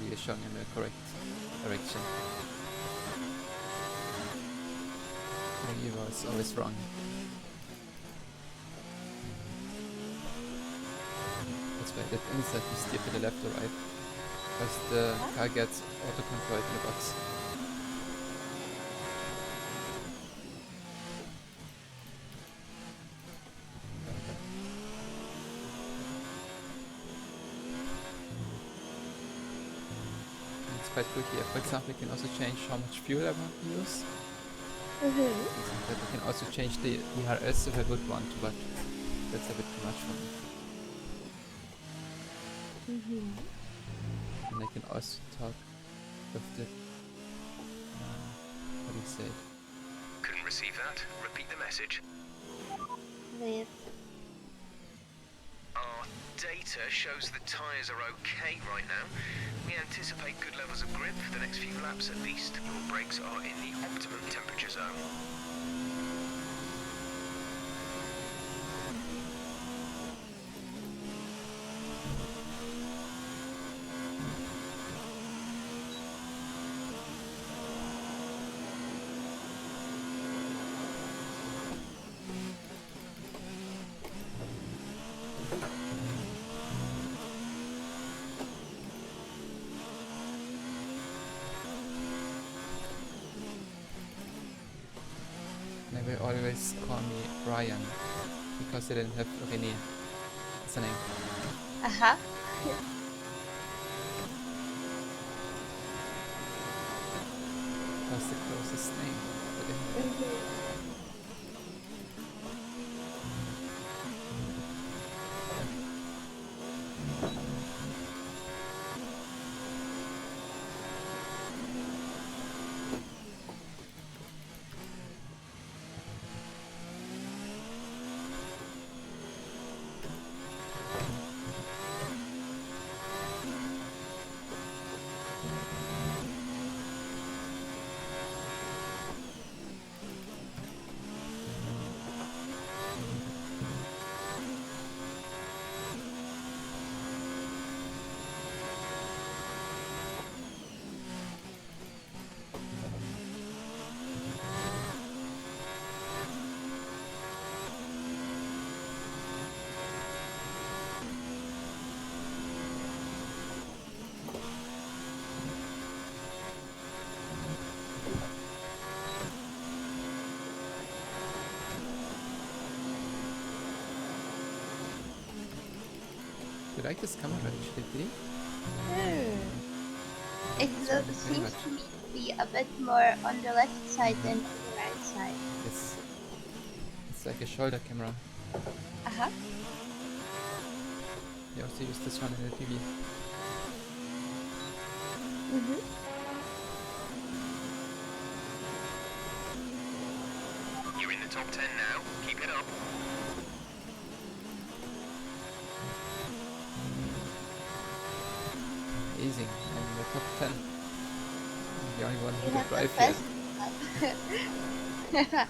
Maybe you're showing in the correct direction. Maybe I was always wrong. That's why that inside you steer to the left or right. Because the car gets auto-controlled in the box. It's quite cool here. For example, you can also change how much fuel I want to use. But you can also change the ERS if I would want to, but that's a bit too much for me. And I can also talk with the, what do you say? Couldn't receive that. Repeat the message. With Our data shows the tyres are okay right now. We anticipate good levels of grip for the next few laps at least. Your brakes are in the optimum temperature zone. They will always call me Brian because they didn't have René as a name. aha. That's the closest name. But you like this camera actually, did you? It seems to me to be a bit more on the left side than on the right side. It's like a shoulder camera. Aha. You also use this one in the TV. You're in the top 10 now. Keep it up. Amazing. I'm in the top 10. I'm the only one who You can have the drive here. best.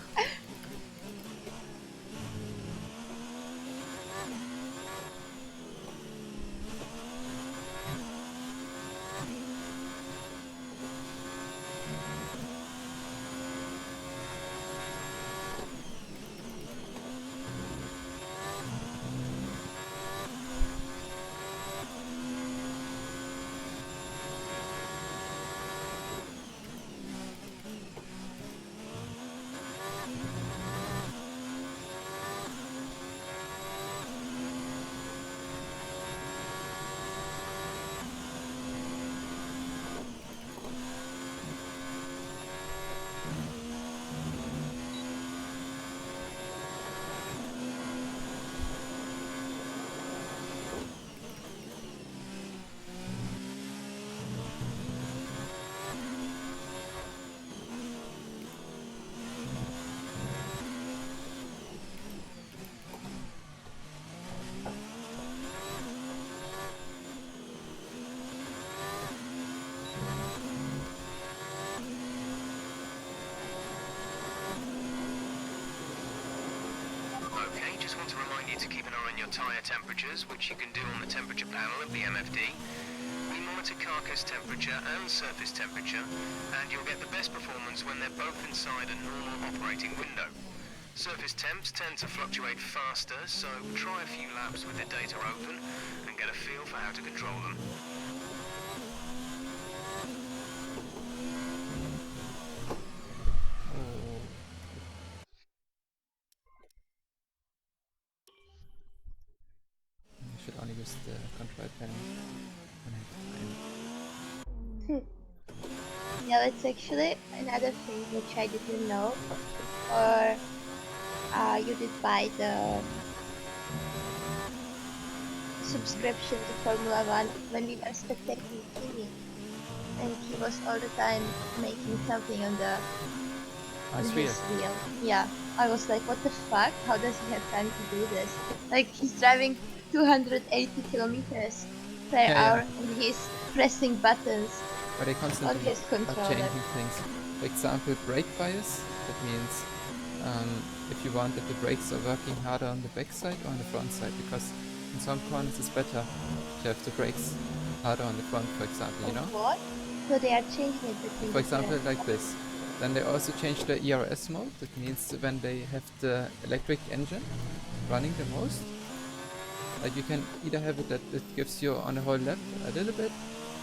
just want to remind you to keep an eye on your tyre temperatures, which you can do on the temperature panel of the MFD. We monitor carcass temperature and surface temperature, and you'll get the best performance when they're both inside a normal operating window. Surface temps tend to fluctuate faster, so try a few laps with the data open and get a feel for how to control them. I should only use the control panel when I have time. Yeah, it's actually another thing which I didn't know. Or you did buy the subscription to Formula One when we were spectating TV, and he was all the time making something on his wheel. Yeah, I was like, what the fuck? How does he have time to do this? Like, he's driving 280 kilometers per hour and he's pressing buttons. But they constantly on his controller. are changing things. For example, brake bias. That means if you want that the brakes are working harder on the back side or on the front side, because in some corners it's better to have the brakes harder on the front, for example, you know? What? So they are changing it between For example, different- like this. Then they also changed the ERS mode. That means when they have the electric engine running the most, like you can either have it that it gives you on the whole lap a little bit,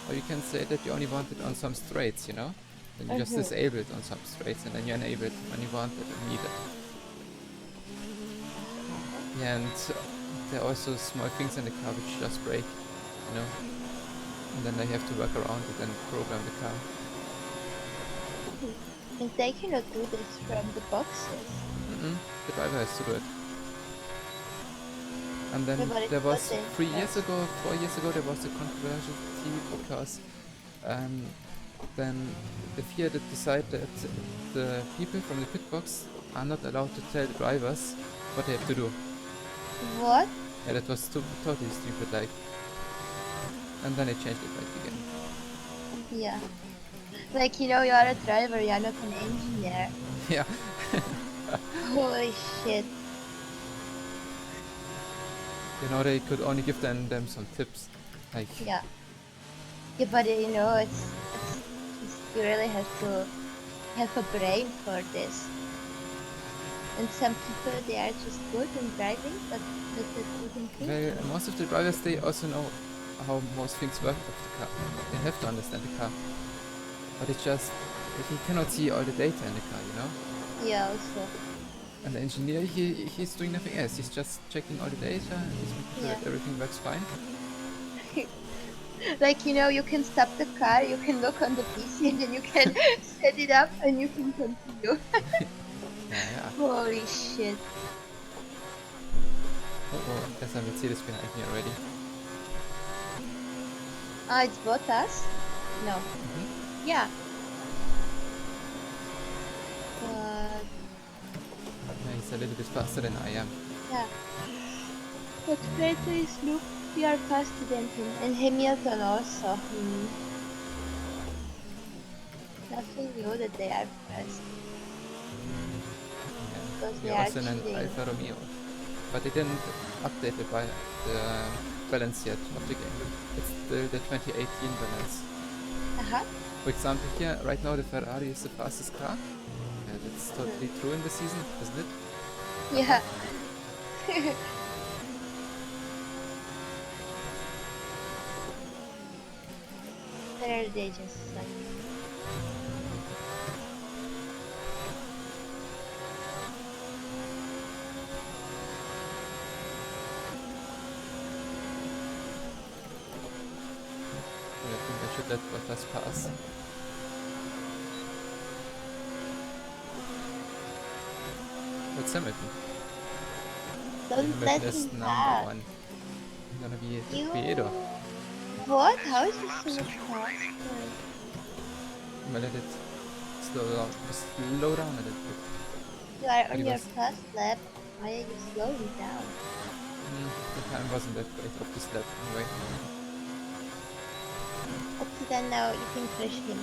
or you can say that you only want it on some straights, you know? Then you just disable it on some straights and then you enable it when you want it and need it. Yeah, and there are also small things in the car which just break, you know? And then they have to work around it and program the car. And they cannot do this from the boxes. The driver has to do it. And then Yeah, but there was it's 4 years ago, there was a controversy because then the FIA did decide that the people from the pit box are not allowed to tell the drivers what they have to do. What? Yeah, that was totally stupid, like. And then they changed it back again. Yeah. Like, you know, you are a driver, you are not an engineer. Yeah. Holy shit. You know, they could only give them some tips. Like, Yeah. Yeah, but you know, it's you really have to have a brain for this. And some people, they are just good in driving, but they couldn't think. well, most of the drivers, they also know how most things work with the car. They have to understand the car. But it's just, he cannot see all the data in the car, you know? Yeah, also. And the engineer, he's doing nothing else. He's just checking all the data and he's making sure that everything works fine. Like, you know, you can stop the car, you can look on the PC, and then you can set it up and you can continue. Yeah. Holy shit. Oh, there's a Mercedes behind me already. Ah, it's Bottas? No. Yeah. But... Yeah, he's a little bit faster than I am. yeah. But Ferrari is look, we are faster than him. And Hamilton also. Nothing new that they are fast. Because Yeah, they are also in an cheating. Alfa Romeo. But they didn't update the balance yet of the game. It's still the 2018 balance. For example, here, right now the Ferrari is the fastest car. Yeah, that's totally true in the season, isn't it? Yeah. There they just like... I think I should let Bottas pass. That's Hamilton. Don't let Hamilton is him number pass. 1. I'm gonna be the You... creator. What? How is this so much faster? I'm gonna let it slow down a little bit. You are on It your was- first lap. Why are you slowing down? The time wasn't that great of this lap anyway. Okay, then now you can crush him.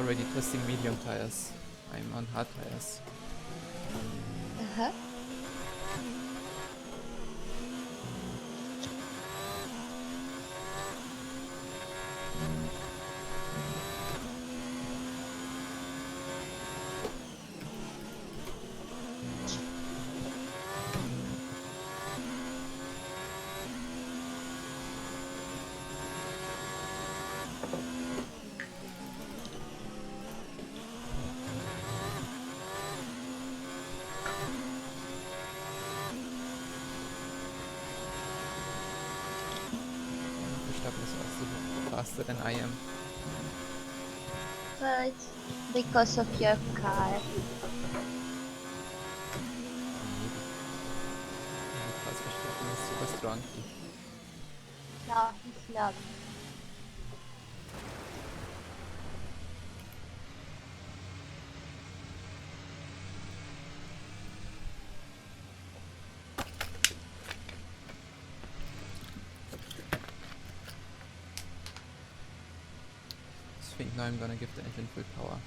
already testing medium tires. I'm on hard tires. Uh-huh. Verstappen is also faster than I am. But it's because of your car. Maybe. Because Verstappen is super strong. No, he's not. I think now I'm gonna give the engine full power.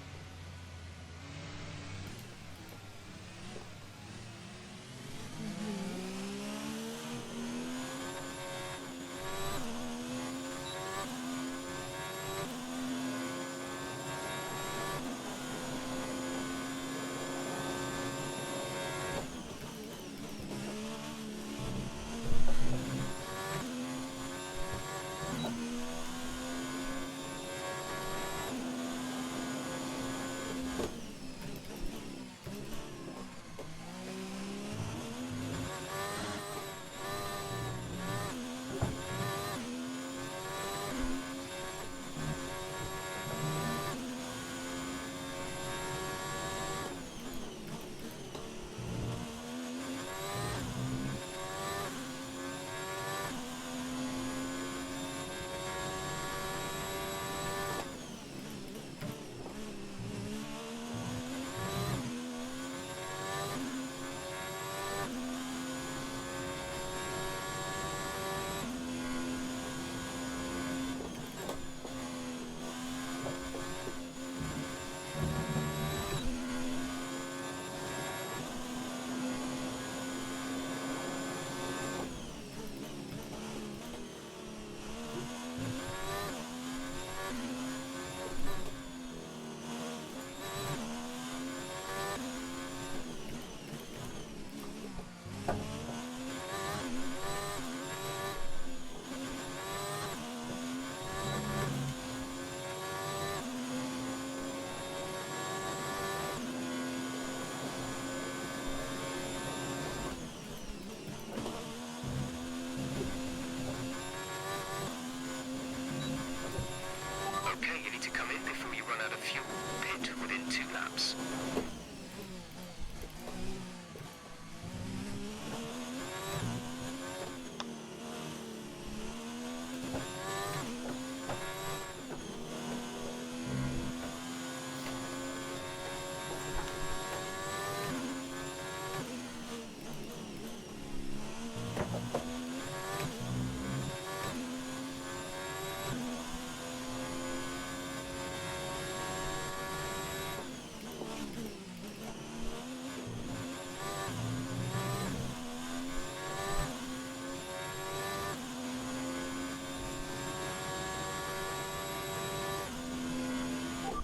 Okay, you need to come in before you run out of fuel. Pit within 2 laps.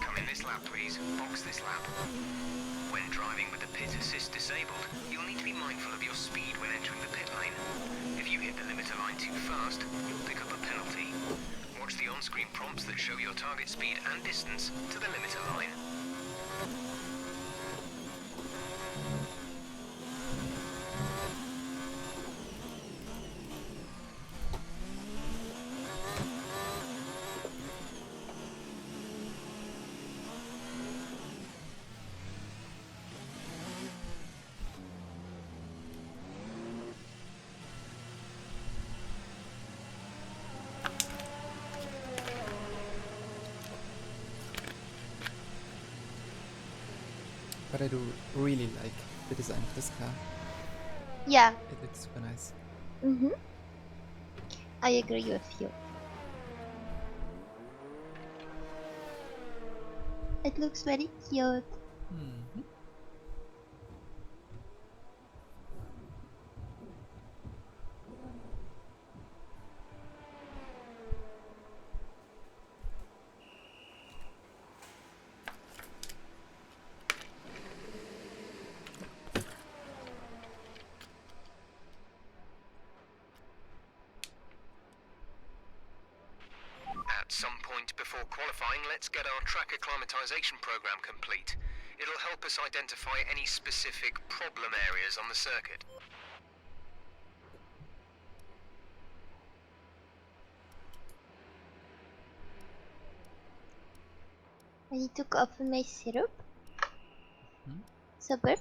Come in this lap, please. Box this lap. When driving with the pit assist disabled, you'll need to be mindful of your speed when entering the pit lane. If you hit the limiter line too fast, you'll pick up a penalty. Watch the on-screen prompts that show your target speed and distance to the limiter line. But I do really like the design of this car. Yeah. It looks super nice. Mm-hmm. I agree with you. It looks very cute. Mm-hmm. At some point before qualifying, let's get our track acclimatization program complete. It'll help us identify any specific problem areas on the circuit. I need to open my syrup. Hmm? Super.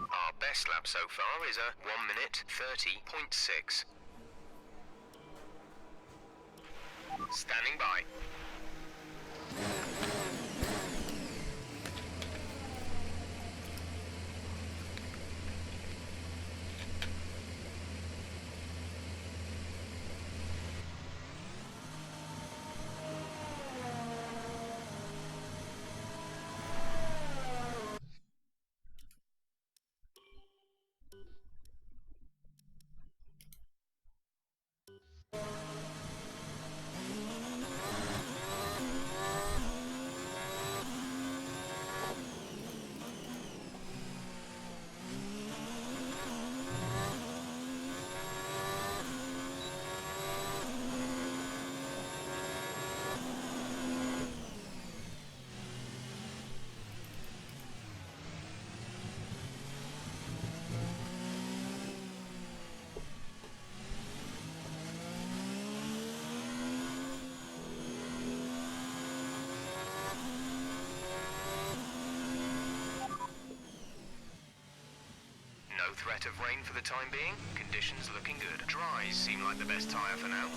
Our best lap so far is a 1 minute 30.6. Standing by. No threat of rain for the time being. Conditions looking good. Dries seem like the best tyre for now.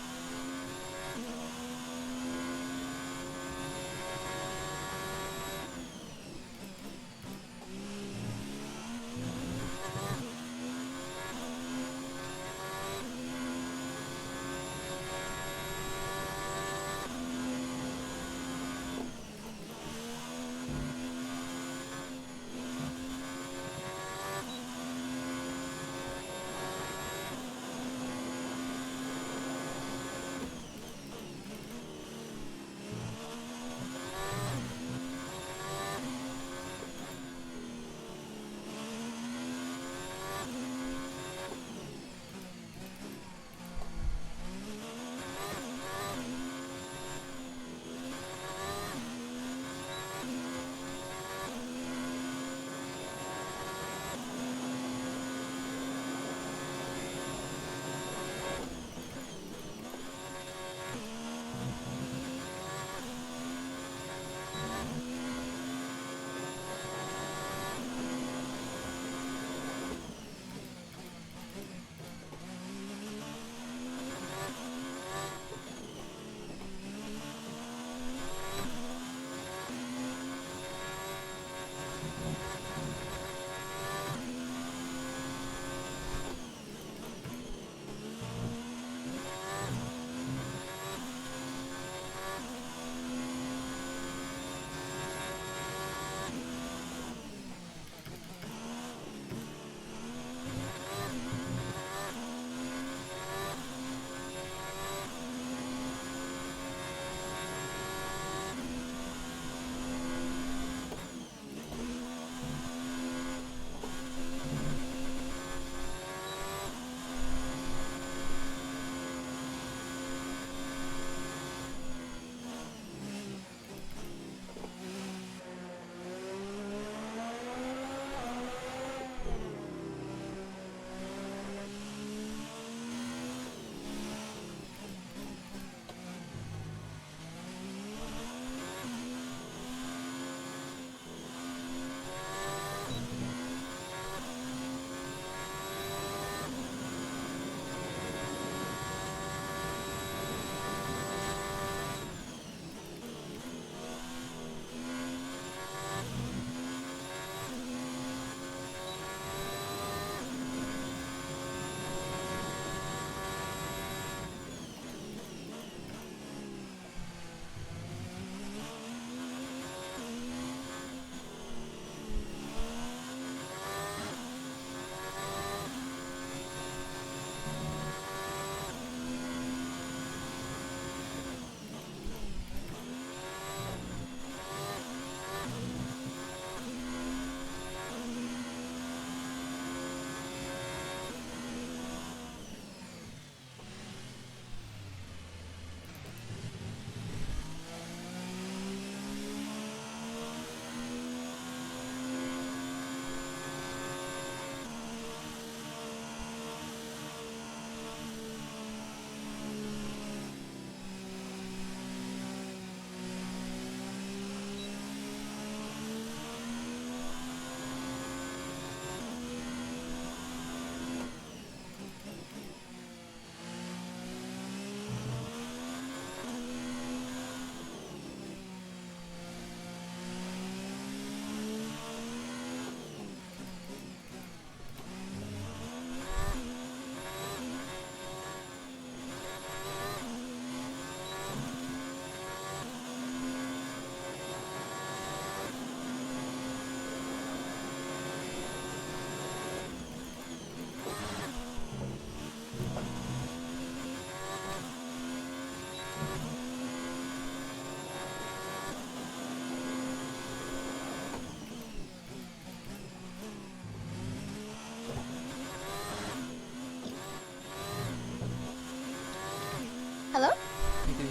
Okay.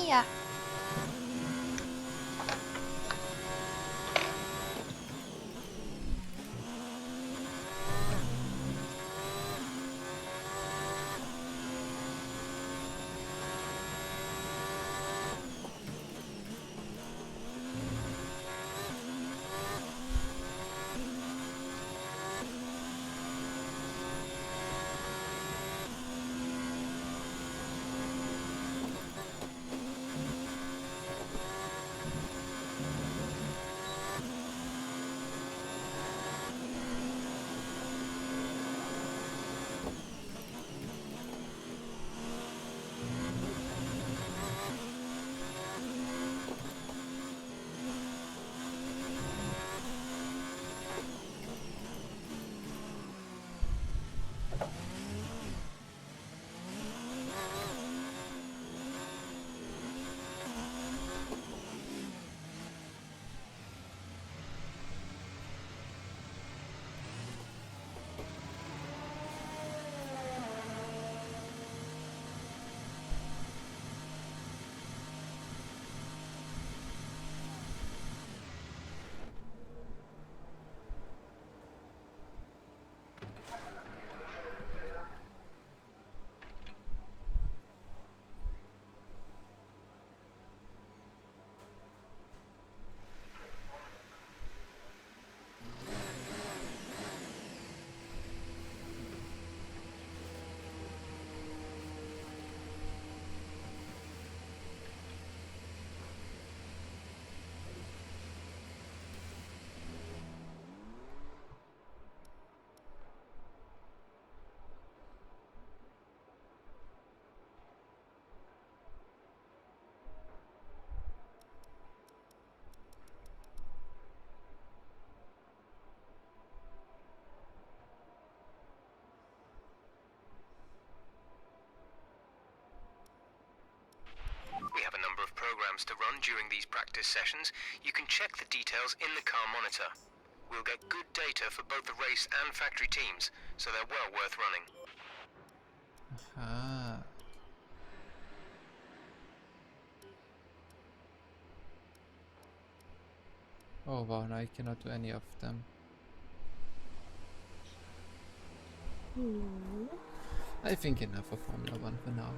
Yeah. We have a number of programs to run during these practice sessions. You can check the details in the car monitor. We'll get good data for both the race and factory teams, so they're well worth running. Aha. Oh wow, now I cannot do any of them. I think enough of Formula 1 for now.